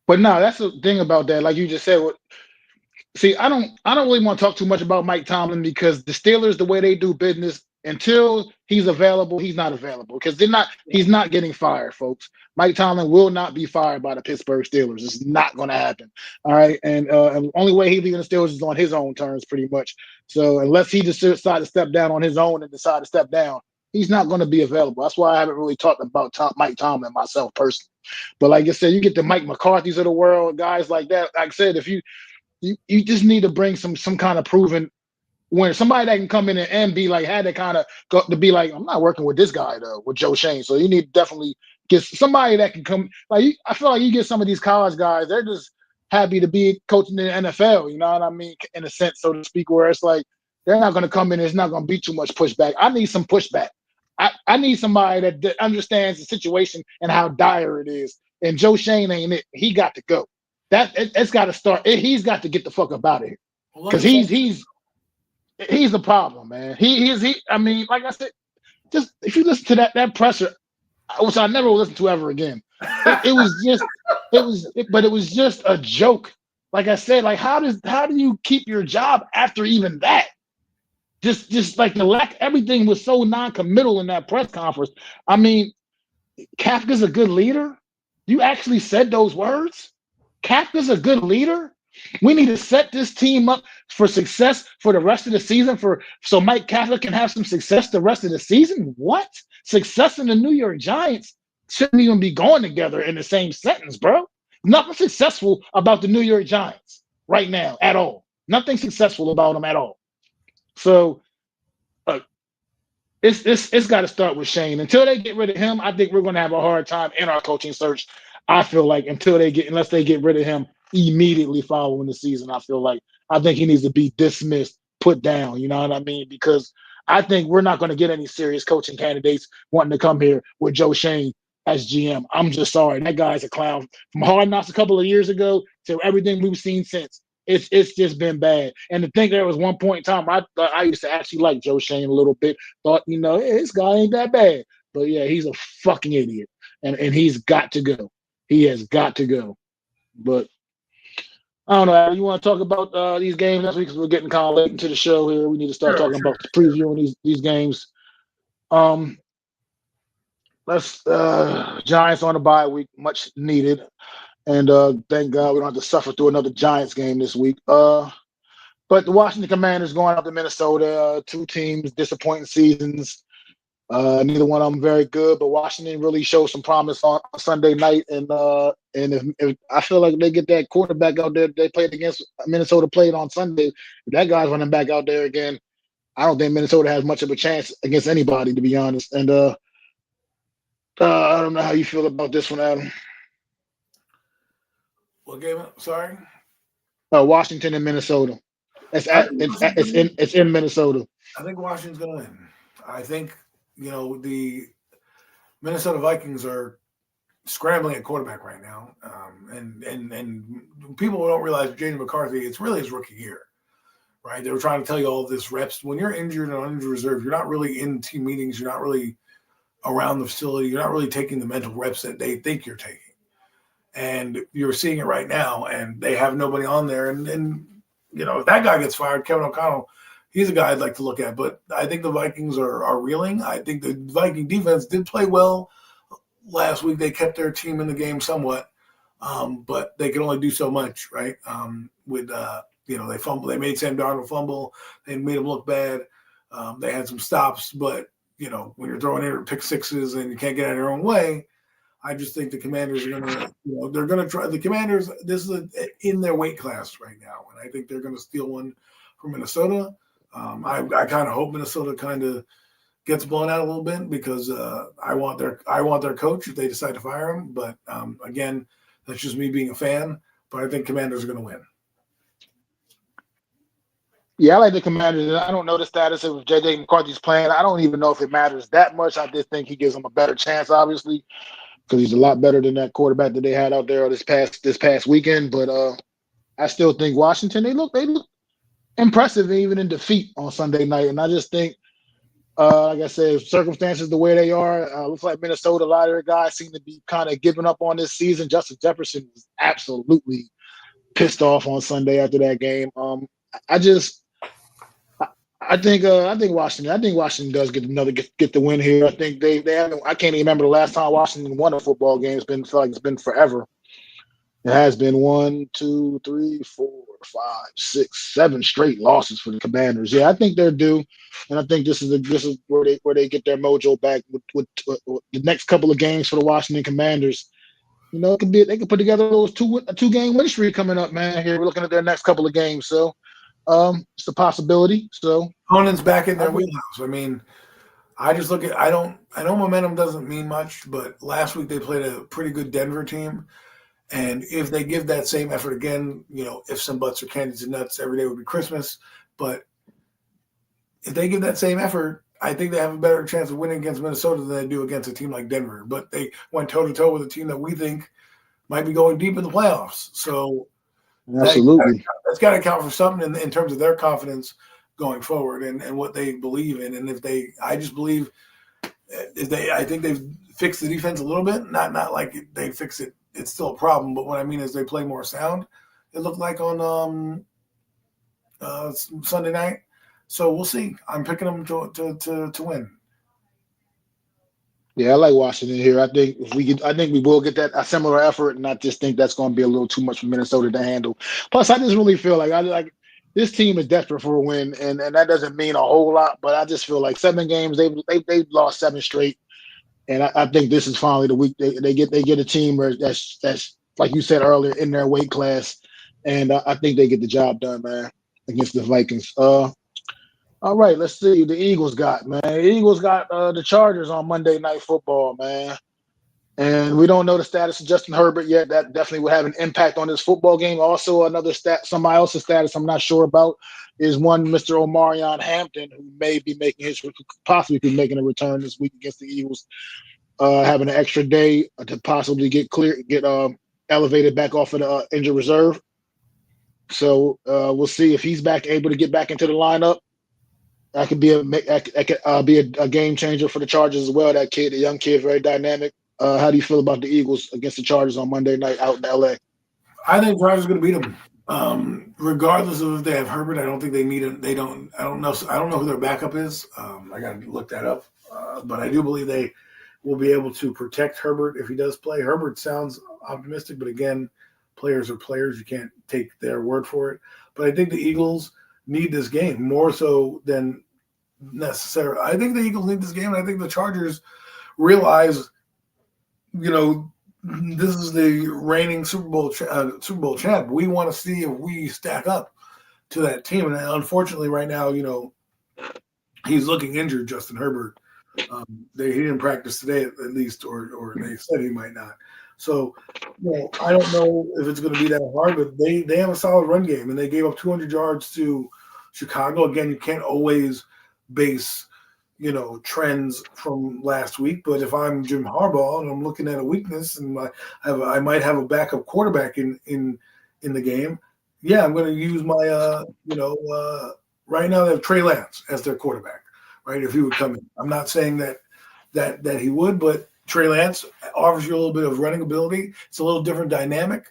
But no, that's the thing about that. Like you just said, see, I don't really want to talk too much about Mike Tomlin because the Steelers, the way they do business, until he's available, he's not available because he's not getting fired, folks. Mike Tomlin will not be fired by the Pittsburgh Steelers. It's not going to happen. All right, and the only way he's leaving the Steelers is on his own terms, pretty much. So unless he just decide to step down on his own and decide to step down, he's not going to be available. That's why I haven't really talked about Mike Tomlin myself personally. But like I said, you get the Mike McCarthy's of the world, guys like that. Like I said, if you just need to bring some kind of proven when somebody that can come in and be like had to kind of go to be like, I'm not working with this guy though, with Joe Shane. So you need to definitely get somebody that can come. Like I feel like you get some of these college guys, they're just happy to be coaching in the NFL. You know what I mean? In a sense, so to speak, where it's like they're not going to come in. It's not going to be too much pushback. I need some pushback. I need somebody that understands the situation and how dire it is. And Joe Shane ain't it. He got to go. It's got to start. He's got to get the fuck up out of here because he's the problem, man. I mean, like I said, just if you listen to that presser, which I never will listen to ever again. It was just a joke. Like I said, like how do you keep your job after even that? Just like everything was so non-committal in that press conference. I mean, Kafka's a good leader. You actually said those words? Kafka's a good leader. We need to set this team up for success for the rest of the season so Mike Kafka can have some success the rest of the season? What? Success in the New York Giants shouldn't even be going together in the same sentence, bro. Nothing successful about the New York Giants right now at all. Nothing successful about them at all. So it's got to start with Shane. Until they get rid of him, I think we're going to have a hard time in our coaching search. I feel like unless they get rid of him immediately following the season, I think he needs to be dismissed, put down. You know what I mean? Because I think we're not going to get any serious coaching candidates wanting to come here with Joe Shane as GM. I'm just sorry. That guy's a clown. From Hard Knocks a couple of years ago to everything we've seen since. It's just been bad. And to think there was one point in time, I used to actually like Joe Shane a little bit. Thought, hey, this guy ain't that bad. But yeah, he's a fucking idiot. And he's got to go. He has got to go. But I don't know. Adam, you want to talk about these games next week? Because we're getting kind of late into the show here. We need to start talking about previewing these games. Let's Giants on a bye week, much needed. And thank God we don't have to suffer through another Giants game this week. But the Washington Commanders going up to Minnesota, two teams, disappointing seasons. Neither one of them very good, but Washington really showed some promise on Sunday night. And if I feel like they get that quarterback out there they played against Minnesota played on Sunday, if that guy's running back out there again, I don't think Minnesota has much of a chance against anybody, to be honest. And I don't know how you feel about this one, Adam. What game? Sorry. Washington and Minnesota. It's in Minnesota. I think Washington's going to win. I think the Minnesota Vikings are scrambling at quarterback right now, and people don't realize Jaden McCarthy. It's really his rookie year, right? They were trying to tell you all this reps. When you're injured and on injured reserve, you're not really in team meetings. You're not really around the facility. You're not really taking the mental reps that they think you're taking. And you're seeing it right now, and they have nobody on there. And if that guy gets fired, Kevin O'Connell, he's a guy I'd like to look at. But I think the Vikings are reeling. I think the Viking defense did play well last week. They kept their team in the game somewhat, but they can only do so much, right? They fumbled. They made Sam Darnold fumble. They made him look bad. They had some stops, but when you're throwing in pick sixes and you can't get out of your own way, I just think the Commanders are going to, they're going to try. The Commanders, this is in their weight class right now, and I think they're going to steal one from Minnesota. I kind of hope Minnesota kind of gets blown out a little bit because I want their coach if they decide to fire him. But again, that's just me being a fan. But I think Commanders are going to win. Yeah, I like the Commanders. I don't know the status of J.J. McCarthy's playing. I don't even know if it matters that much. I just think he gives them a better chance, obviously, because he's a lot better than that quarterback that they had out there this past weekend. But I still think Washington, they look impressive even in defeat on Sunday night. And I just think, like I said, circumstances the way they are, looks like Minnesota, a lot of their guys seem to be kind of giving up on this season. Justin Jefferson was absolutely pissed off on Sunday after that game. I think Washington. I think Washington does get the win here. I think they haven't. I can't even remember the last time Washington won a football game. It's been forever. It has been 1, 2, 3, 4, 5, 6, 7 straight losses for the Commanders. Yeah, I think they're due, and I think this is where they get their mojo back with the next couple of games for the Washington Commanders. They could put together those two game win streak coming up, man. Here we're looking at their next couple of games, so. It's a possibility. So Conan's back in their wheelhouse. I mean, I just look at I know momentum doesn't mean much, but last week they played a pretty good Denver team. And if they give that same effort again, if some butts are candies and nuts, every day would be Christmas. But if they give that same effort, I think they have a better chance of winning against Minnesota than they do against a team like Denver. But they went toe-to-toe with a team that we think might be going deep in the playoffs. So absolutely. That's got to count for something in terms of their confidence going forward and what they believe in. And I think they've fixed the defense a little bit, not like they fix it. It's still a problem. But what I mean is they play more sound. It looked like on Sunday night. So we'll see. I'm picking them to win. Yeah, I like Washington here. I think we will get a similar effort, and I just think that's going to be a little too much for Minnesota to handle. Plus, I just really feel like this team is desperate for a win, and that doesn't mean a whole lot. But I just feel like 7 games they've lost 7 straight, and I think this is finally the week they get a team that's like you said earlier in their weight class, and I think they get the job done, man, against the Vikings. All right, let's see. The Eagles got man. The Eagles got the Chargers on Monday Night Football, man. And we don't know the status of Justin Herbert yet. That definitely will have an impact on this football game. Also, another somebody else's status I'm not sure about is one Mr. Omarion Hampton, who may be possibly be making a return this week against the Eagles, having an extra day to possibly get elevated back off of the injured reserve. So we'll see if he's able to get back into the lineup. That could be a game changer for the Chargers as well. That kid, the young kid, very dynamic. How do you feel about the Eagles against the Chargers on Monday night out in LA? I think Chargers are going to beat them. Regardless of if they have Herbert, I don't think they need him. They don't. I don't know. I don't know who their backup is. I got to look that up. But I do believe they will be able to protect Herbert if he does play. Herbert sounds optimistic, but again, players are players. You can't take their word for it. But I think the Eagles need this game more so than necessarily. I think the Eagles need this game, and I think the Chargers realize, this is the reigning Super Bowl champ. We want to see if we stack up to that team. And unfortunately, right now, he's looking injured, Justin Herbert. He didn't practice today, at least, or they said he might not. So, I don't know if it's going to be that hard, but they have a solid run game, and they gave up 200 yards to Chicago. Again, you can't always base trends from last week. But if I'm Jim Harbaugh and I'm looking at a weakness and I might have a backup quarterback in the game, I'm going to use my right now they have Trey Lance as their quarterback, right? If he would come in, I'm not saying that he would, but Trey Lance offers you a little bit of running ability. It's a little different dynamic,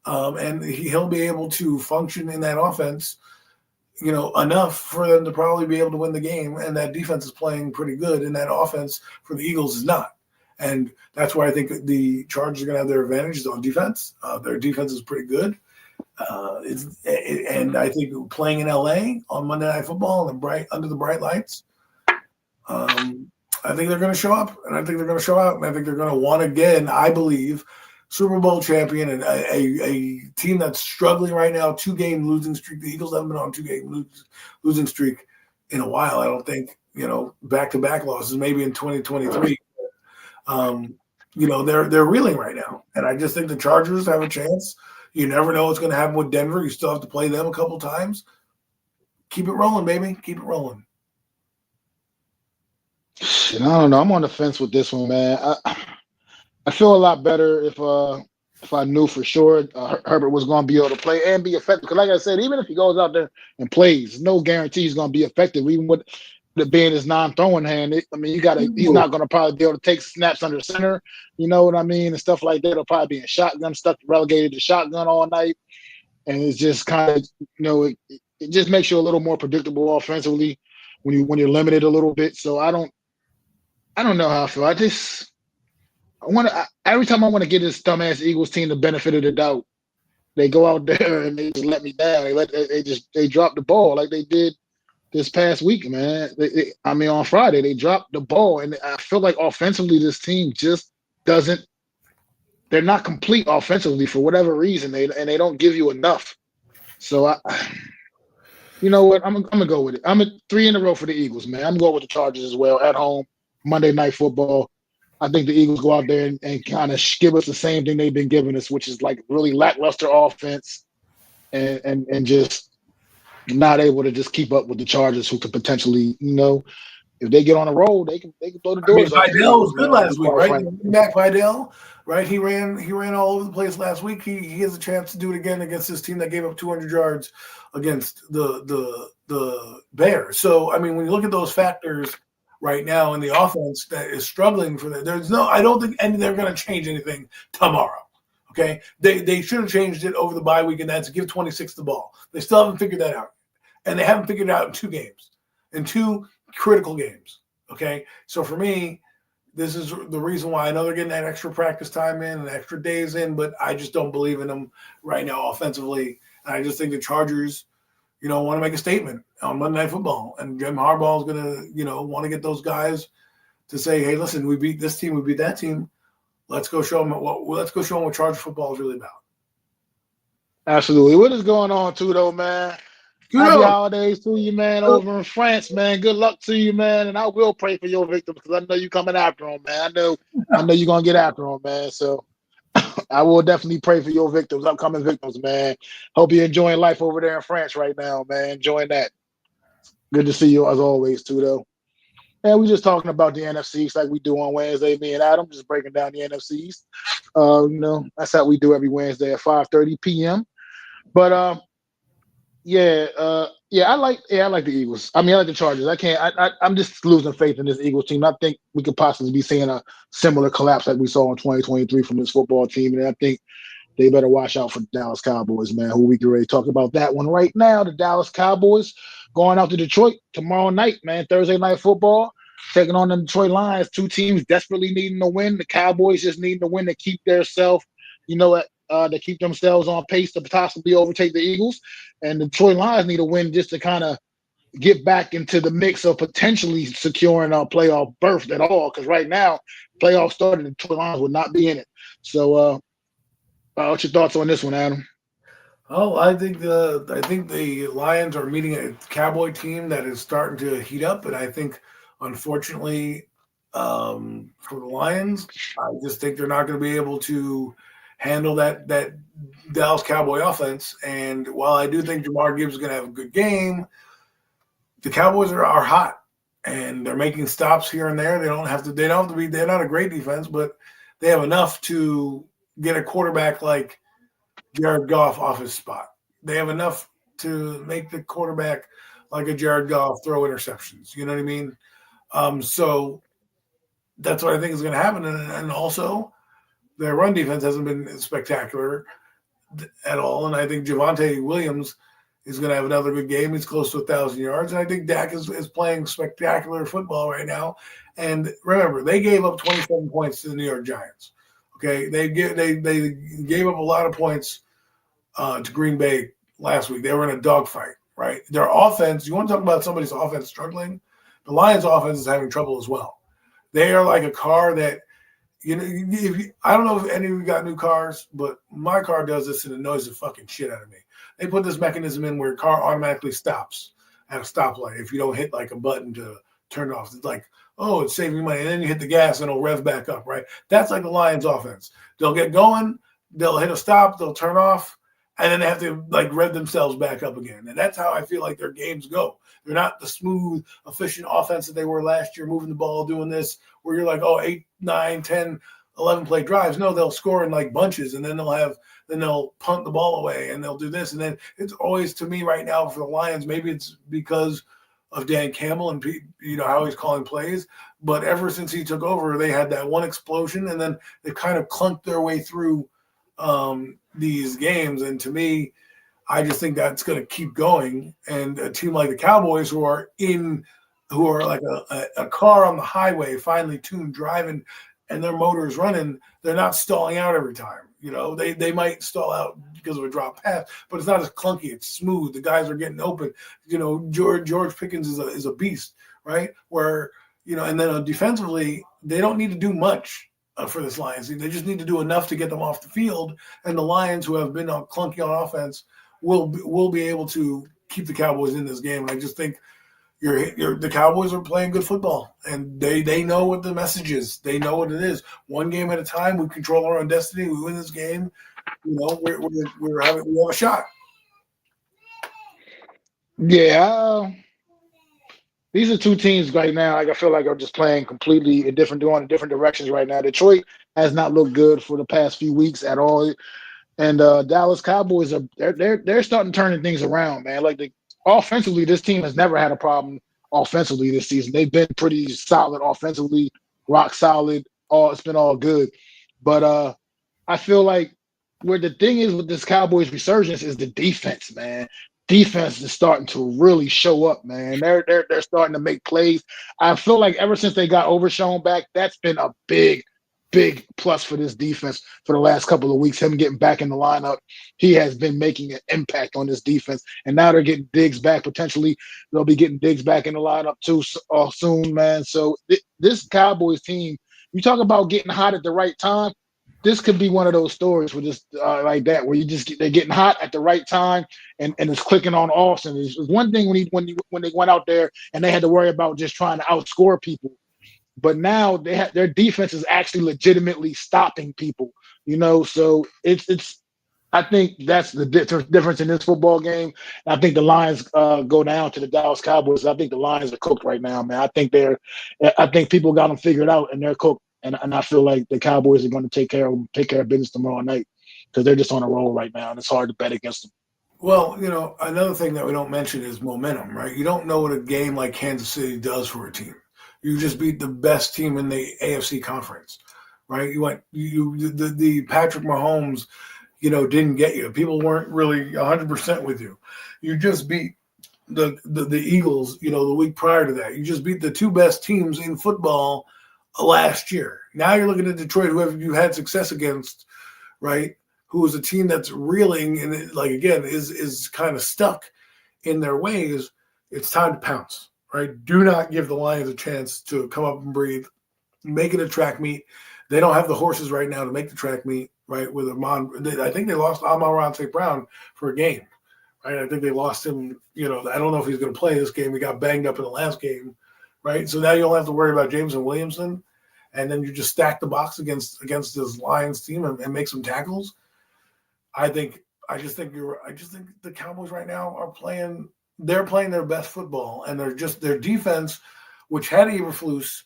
and he'll be able to function in that offense enough for them to probably be able to win the game. And that defense is playing pretty good, and that offense for the Eagles is not. And that's why I think the Chargers are going to have their advantages on defense. Their defense is pretty good. And I think playing in LA on Monday Night Football under the bright lights, I think they're going to show up, and I think they're going to show out, and I think they're going to want again, I believe, Super Bowl champion and a team that's struggling right now, 2-game losing streak. The Eagles haven't been on 2-game losing streak in a while. I don't think, back-to-back losses, maybe in 2023. They're reeling right now. And I just think the Chargers have a chance. You never know what's going to happen with Denver. You still have to play them a couple times. Keep it rolling, baby. Keep it rolling. I don't know. I'm on the fence with this one, man. I feel a lot better if I knew for sure Herbert was going to be able to play and be effective. Because, like I said, even if he goes out there and plays, no guarantee he's going to be effective. Even with it being his non-throwing hand, he's not going to probably be able to take snaps under center. You know what I mean, and stuff like that. He'll probably be in shotgun, relegated to shotgun all night, and it's just kind of it just makes you a little more predictable offensively when you're limited a little bit. So I don't know how I feel. Every time I want to give this dumbass Eagles team the benefit of the doubt, they go out there and they just let me down. They drop the ball like they did this past week, man. On Friday they dropped the ball, and I feel like offensively this team just doesn't. They're not complete offensively for whatever reason. They don't give you enough. So you know what? I'm gonna go with it. I'm at 3 in a row for the Eagles, man. I'm going with the Chargers as well at home, Monday Night Football. I think the Eagles go out there and kind of give us the same thing they've been giving us, which is like really lackluster offense and just not able to just keep up with the Chargers, who could potentially, if they get on a roll, they can blow the doors off. Vidal was good last week, right? Mac Vidal, right? He ran all over the place last week. He has a chance to do it again against this team that gave up 200 yards against the Bears. So, when you look at those factors right now in the offense that is struggling for that, I don't think they're going to change anything tomorrow. Okay, they should have changed it over the bye week, and that's give 26 the ball. They still haven't figured that out, and they haven't figured it out in 2 games, in 2 critical games. Okay, so for me, this is the reason why I know they're getting that extra practice time in and extra days in, but I just don't believe in them right now offensively. And I just think the Chargers, want to make a statement on Monday Night Football, and Jim Harbaugh is going to, want to get those guys to say, "Hey, listen, we beat this team, we beat that team. Let's go show them what Charger football is really about." Absolutely. What is going on too, though, man? Happy Kudos. holidays to you, man, over in France, man. Good luck to you, man. And I will pray for your victims because I know you coming after them, man. I know you're gonna get after them, man. So I will definitely pray for your victims, upcoming victims, man. Hope you're enjoying life over there in France right now, man. Enjoying that. Good to see you as always, too, though. And we just talking about the NFC East like we do on Wednesday. Me and Adam just breaking down the NFC East. That's how we do every Wednesday at 5:30 p.m. But I like the Eagles. I mean, I like the Chargers. I'm just losing faith in this Eagles team. I think we could possibly be seeing a similar collapse like we saw in 2023 from this football team. And I think they better watch out for the Dallas Cowboys, man, who we can already talk about that one right now. The Dallas Cowboys going out to Detroit tomorrow night, man, Thursday night football, taking on the Detroit Lions, two teams desperately needing to win. The Cowboys just needing to win to keep themselves, to keep themselves on pace to possibly overtake the Eagles. And the Detroit Lions need a win just to kind of get back into the mix of potentially securing a playoff berth at all. Because right now, playoff started, the Detroit Lions would not be in it. So, what's your thoughts on this one, Adam? Oh, I think the Lions are meeting a Cowboy team that is starting to heat up, and I think, unfortunately, for the Lions, I just think they're not going to be able to handle that Dallas Cowboy offense. And while I do think Jamar Gibbs is going to have a good game, the Cowboys are hot and they're making stops here and there. They don't have to. They don't have to be. They're not a great defense, but they have enough to get a quarterback like Jared Goff off his spot. They have enough to make the quarterback like a Jared Goff throw interceptions. You know what I mean? So that's what I think is going to happen. And also, their run defense hasn't been spectacular at all. And I think Javonte Williams is going to have another good game. He's close to 1,000 yards. And I think Dak is playing spectacular football right now. And remember, they gave up 27 points to the New York Giants. Okay, they gave up a lot of points to Green Bay last week. They were in a dogfight, right? Their offense, you want to talk about somebody's offense struggling? The Lions' offense is having trouble as well. They are like a car that, I don't know if any of you got new cars, but my car does this and it annoys the fucking shit out of me. They put this mechanism in where your car automatically stops at a stoplight if you don't hit like a button to turn it off. It's like, oh, it's saving money. And then you hit the gas and it'll rev back up, right? That's like the Lions offense. They'll get going, they'll hit a stop, they'll turn off, and then they have to like rev themselves back up again. And that's how I feel like their games go. They're not the smooth, efficient offense that they were last year, moving the ball, doing this, where you're like, 8, 9, 10, 11 play drives. No, they'll score in like bunches, and then they'll punt the ball away, and they'll do this. And then it's always, to me right now for the Lions, maybe it's because of Dan Campbell and how he's calling plays. But ever since he took over, they had that one explosion, and then they kind of clunked their way through these games. And to me, I just think that's going to keep going. And a team like the Cowboys, who are like a car on the highway, finely tuned, driving, and their motor is running, they're not stalling out every time. They might stall out because of a drop pass, but it's not as clunky. It's smooth. The guys are getting open. George Pickens is a beast, right? Where, and then defensively, they don't need to do much for this Lions team. They just need to do enough to get them off the field. And the Lions, who have been clunky on offense, will be able to keep the Cowboys in this game. And I just think the Cowboys are playing good football, and they know what the message is. They know what it is. One game at a time. We control our own destiny. We win this game. We have a shot. Yeah. These are two teams right now. Like I feel like are just playing completely going in different directions right now. Detroit has not looked good for the past few weeks at all, and Dallas Cowboys they're starting turning things around, man. Like offensively, this team has never had a problem offensively this season. They've been pretty solid offensively, rock solid. It's been all good, but I feel like where the thing is with this Cowboys resurgence is the defense, man. Defense is starting to really show up, man. They're starting to make plays. I feel like ever since they got Overshown back, that's been a big big plus for this defense for the last couple of weeks. Him getting back in the lineup, he has been making an impact on this defense. And now they're getting Diggs back. Potentially, they'll be getting Diggs back in the lineup too soon, man. So this Cowboys team, you talk about getting hot at the right time. This could be one of those stories where just like that, where they're getting hot at the right time, and it's clicking on Austin. It's one thing when they went out there and they had to worry about just trying to outscore people, but now their defense is actually legitimately stopping people. So it's. I think that's the difference in this football game. I think the Lions go down to the Dallas Cowboys. I think the Lions are cooked right now, man. I think people got them figured out and they're cooked. And I feel like the Cowboys are going to take care of business tomorrow night because they're just on a roll right now, and it's hard to bet against them. Well, another thing that we don't mention is momentum, right? You don't know what a game like Kansas City does for a team. You just beat the best team in the AFC conference, right? The Patrick Mahomes, didn't get you. People weren't really 100% with you. You just beat the Eagles, the week prior to that. You just beat the two best teams in football last year. Now you're looking at Detroit, whoever you had success against, right? Who is a team that's reeling and is kind of stuck in their ways. It's time to pounce, right? Do not give the Lions a chance to come up and breathe, make it a track meet. They don't have the horses right now to make the track meet, right? With I think they lost Amon-Ra St. Brown for a game, right? I think they lost him. I don't know if he's going to play this game. He got banged up in the last game, right? So now you don't have to worry about Jameson Williamson, and then you just stack the box against this Lions team and make some tackles. I just think the Cowboys right now are playing. They're playing their best football, and their defense, which had Eberflus,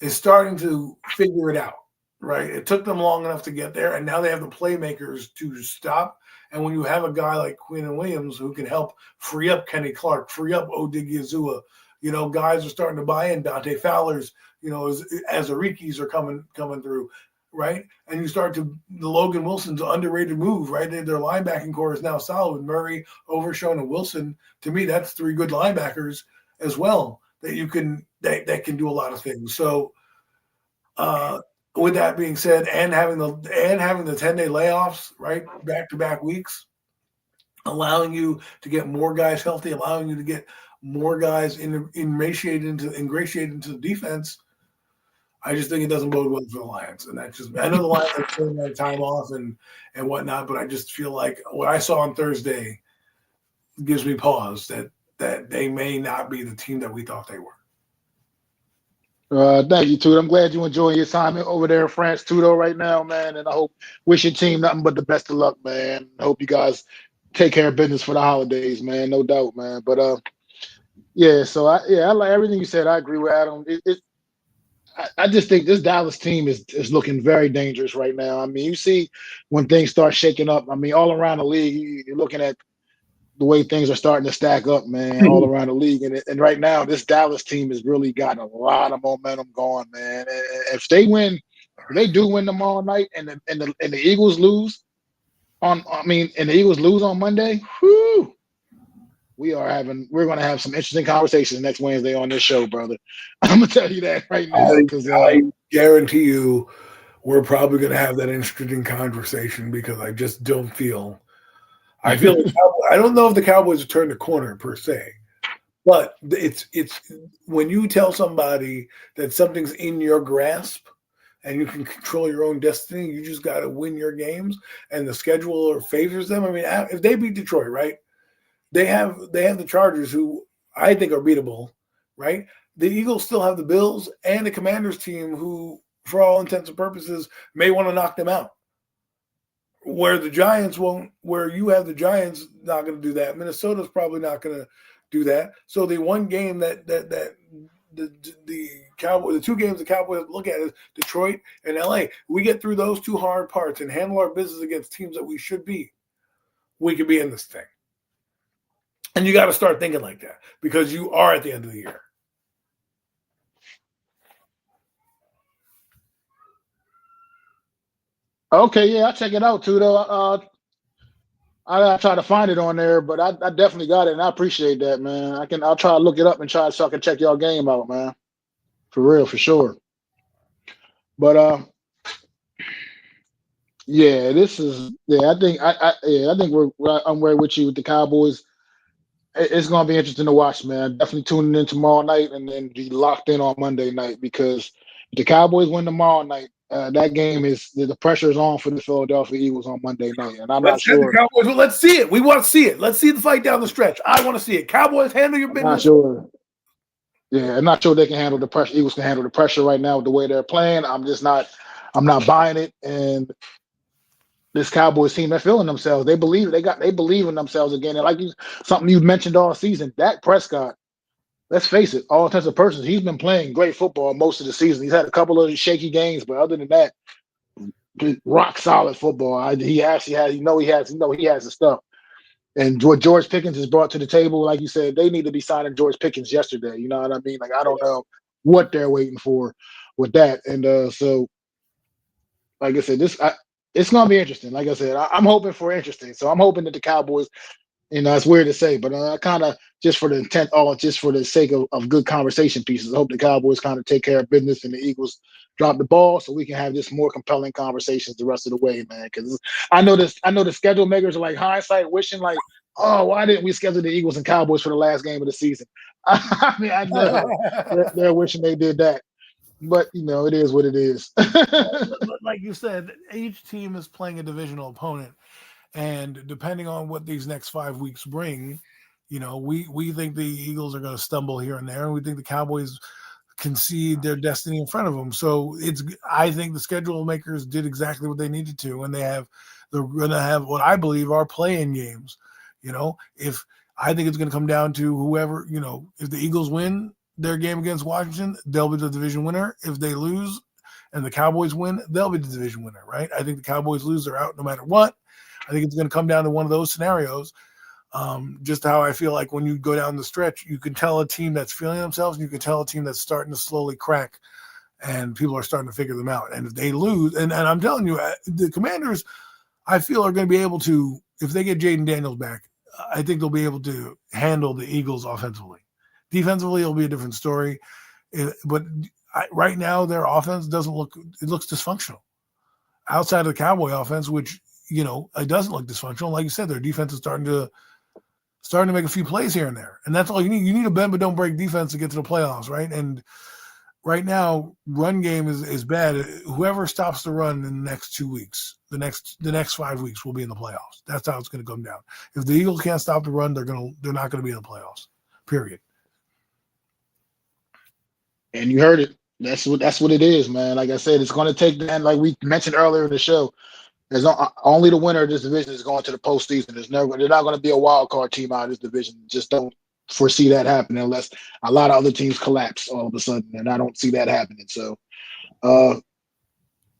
is starting to figure it out. Right, it took them long enough to get there, and now they have the playmakers to stop. And when you have a guy like Quinnen Williams who can help free up Kenny Clark, free up Odighizuwa, guys are starting to buy in. Dante Fowler's, as Arikis are coming through. Right, and you start the Logan Wilson's underrated move, right? Their linebacking core is now solid with Murray, Overshown, and Wilson. To me, that's three good linebackers as well that can do a lot of things. So, with that being said, and having the 10-day layoffs, right, back-to-back weeks, allowing you to get more guys healthy, allowing you to get more guys ingratiated into the defense. I just think it doesn't bode well for the Lions. And I know the Lions are taking their time off and whatnot, but I just feel like what I saw on Thursday gives me pause that they may not be the team that we thought they were. Thank you, Tudo. I'm glad you're enjoying your assignment over there in France, Tudo, right now, man. And I wish your team nothing but the best of luck, man. I hope you guys take care of business for the holidays, man. No doubt, man. But yeah. So I like everything you said. I agree with Adam. I just think this Dallas team is looking very dangerous right now. I mean, you see when things start shaking up. I mean, all around the league, you're looking at the way things are starting to stack up, man, all around the league. And right now, this Dallas team has really got a lot of momentum going, man. And if they do win tomorrow night, and the Eagles lose and the Eagles lose on Monday, whew, we're going to have some interesting conversations next Wednesday on this show, brother. I'm gonna tell you that right now, because I guarantee you, we're probably going to have that interesting conversation because I just don't feel. I feel I don't know if the Cowboys have turned the corner per se, but it's when you tell somebody that something's in your grasp and you can control your own destiny, you just got to win your games, and the schedule favors them. I mean, if they beat Detroit, right, they have the Chargers, who I think are beatable, right? The Eagles still have the Bills and the Commanders team, who, for all intents and purposes, may want to knock them out. Where the Giants won't, where you have the Giants not going to do that. Minnesota's probably not going to do that. So the one game that the Cowboys, the two games the Cowboys look at is Detroit and LA. We get through those two hard parts and handle our business against teams that we should be. We could be in this thing. And you got to start thinking like that because you are at the end of the year. Okay, yeah, I'll check it out too, though. I'll try to find it on there, but I definitely got it, and I appreciate that, man. I'll try to look it up and try so I can check y'all game out, man. For real, for sure. But Yeah, this is. Yeah, I think I'm right with you with the Cowboys. It's going to be interesting to watch, man. Definitely tuning in tomorrow night and then be locked in on Monday night because if the Cowboys win tomorrow night, that game is the pressure is on for the Philadelphia Eagles on Monday night, and I'm not Let's send the sure. Cowboys. Well, let's see it. We want to see it. Let's see the fight down the stretch. I want to see it. Cowboys, handle your I'm not business. sure. Yeah, I'm not sure they can handle the pressure. Eagles can handle the pressure right now with the way they're playing. I'm just not. I'm not buying it, and this Cowboys team, they're feeling themselves. They believe in themselves again. And like something you mentioned all season, Dak Prescott. Let's face it, all intents and purposes, he's been playing great football most of the season. He's had a couple of shaky games, but other than that, rock solid football. He actually has, he has the stuff. And what George Pickens has brought to the table, like you said, they need to be signing George Pickens yesterday. You know what I mean? Like I don't know what they're waiting for with that. And so, like I said, it's gonna be interesting. Like I said, I'm hoping for interesting. So I'm hoping that the Cowboys. It's weird to say, but I kind of just for the intent, just for the sake of good conversation pieces. I hope the Cowboys kind of take care of business and the Eagles drop the ball so we can have this more compelling conversations the rest of the way, man. Because I know this, I know the schedule makers are like hindsight wishing, like, oh, why didn't we schedule the Eagles and Cowboys for the last game of the season? I mean, I know they're wishing they did that, but it is what it is. Like you said, each team is playing a divisional opponent. And depending on what these next 5 weeks bring, we think the Eagles are going to stumble here and there, and we think the Cowboys concede their destiny in front of them. So I think the schedule makers did exactly what they needed to, and they're going to have what I believe are play-in games. If I think it's going to come down to whoever, if the Eagles win their game against Washington, they'll be the division winner. If they lose and the Cowboys win, they'll be the division winner, right? I think the Cowboys lose, they're out no matter what. I think it's going to come down to one of those scenarios. Just how I feel like when you go down the stretch, you can tell a team that's feeling themselves, and you can tell a team that's starting to slowly crack, and people are starting to figure them out. And if they lose, and I'm telling you, the Commanders, I feel, are going to be able to, if they get Jaden Daniels back, I think they'll be able to handle the Eagles offensively. Defensively, it'll be a different story. But right now, their offense it looks dysfunctional. Outside of the Cowboy offense, which it doesn't look dysfunctional. Like you said, their defense is starting to make a few plays here and there. And that's all you need. You need a bend but don't break defense to get to the playoffs, right? And right now, run game is bad. Whoever stops the run in the next 2 weeks, the next 5 weeks will be in the playoffs. That's how it's going to come down. If the Eagles can't stop the run, they're not going to be in the playoffs. Period. And you heard it. That's what it is, man. Like I said, it's going to take that. Like we mentioned earlier in the show, there's only the winner of this division is going to the postseason. They're not going to be a wild card team out of this division. Just don't foresee that happening unless a lot of other teams collapse all of a sudden, and I don't see that happening. So,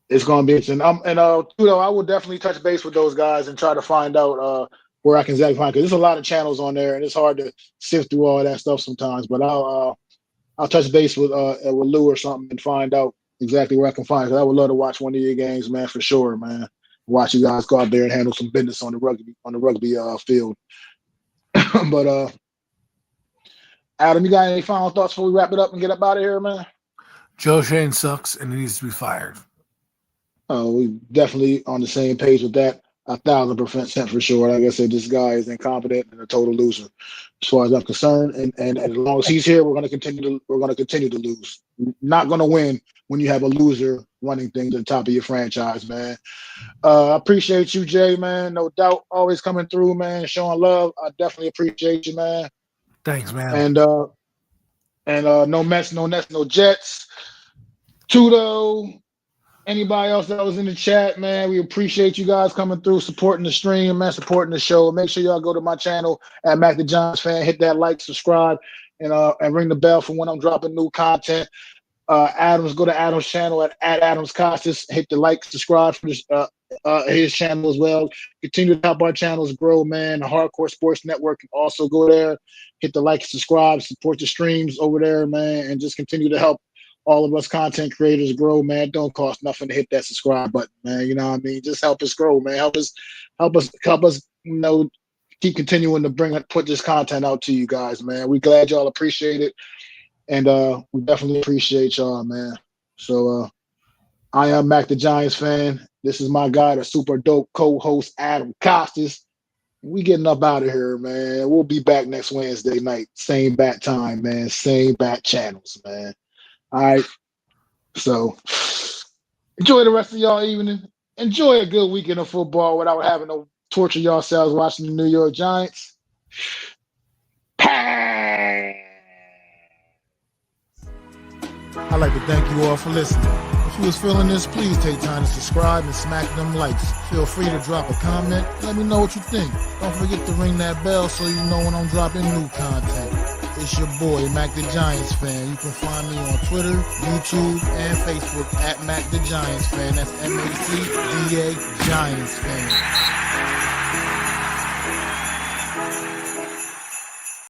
it's going to be interesting. I will definitely touch base with those guys and try to find out where I can exactly find, because there's a lot of channels on there, and it's hard to sift through all that stuff sometimes. But I'll touch base with Lou or something and find out exactly where I can find it. I would love to watch one of your games, man, for sure, man. Watch you guys go out there and handle some business on the rugby field. But Adam, you got any final thoughts before we wrap it up and get up out of here, man? Joe Shane sucks and he needs to be fired. We definitely on the same page with that. 1,000% for sure. Like I said, this guy is incompetent and a total loser, as far as I'm concerned. And as long as he's here, we're going to continue to lose. Not going to win when you have a loser running things at the top of your franchise, man. I appreciate you, Jay, man. No doubt, always coming through, man. Showing love. I definitely appreciate you, man. Thanks, man. And no Mets, no Nets, no Jets. Tudo. Anybody else that was in the chat, man, we appreciate you guys coming through, supporting the stream, man, supporting the show. Make sure y'all go to my channel at MacDaGiantsFan, hit that like, subscribe, and ring the bell for when I'm dropping new content. Go to Adam's channel at Adams Costas, hit the like, subscribe for his channel as well. Continue to help our channels grow, man. The Hardcore Sports Network can also go there, hit the like, subscribe, support the streams over there, man, and just continue to help all of us content creators grow, man. Don't cost nothing to hit that subscribe button, man. You know what I mean? Just help us grow, man. Help us, keep continuing to put this content out to you guys, man. We glad y'all appreciate it. And we definitely appreciate y'all, man. So I am Mac the Giants fan, This is my guy, the super dope co-host Adam Costas. We getting up out of here, man. We'll be back next Wednesday night. Same bat time, man. Same bat channels, man. All right. So enjoy the rest of y'all evening. Enjoy a good weekend of football without having to torture yourselves watching the New York Giants. I'd like to thank you all for listening. If you was feeling this, please take time to subscribe and smack them likes. Feel free to drop a comment. Let me know what you think. Don't forget to ring that bell so you know when I'm dropping new content. It's your boy, Mac the Giants Fan. You can find me on Twitter, YouTube, and Facebook at Mac the Giants Fan. That's MACDA Giants Fan.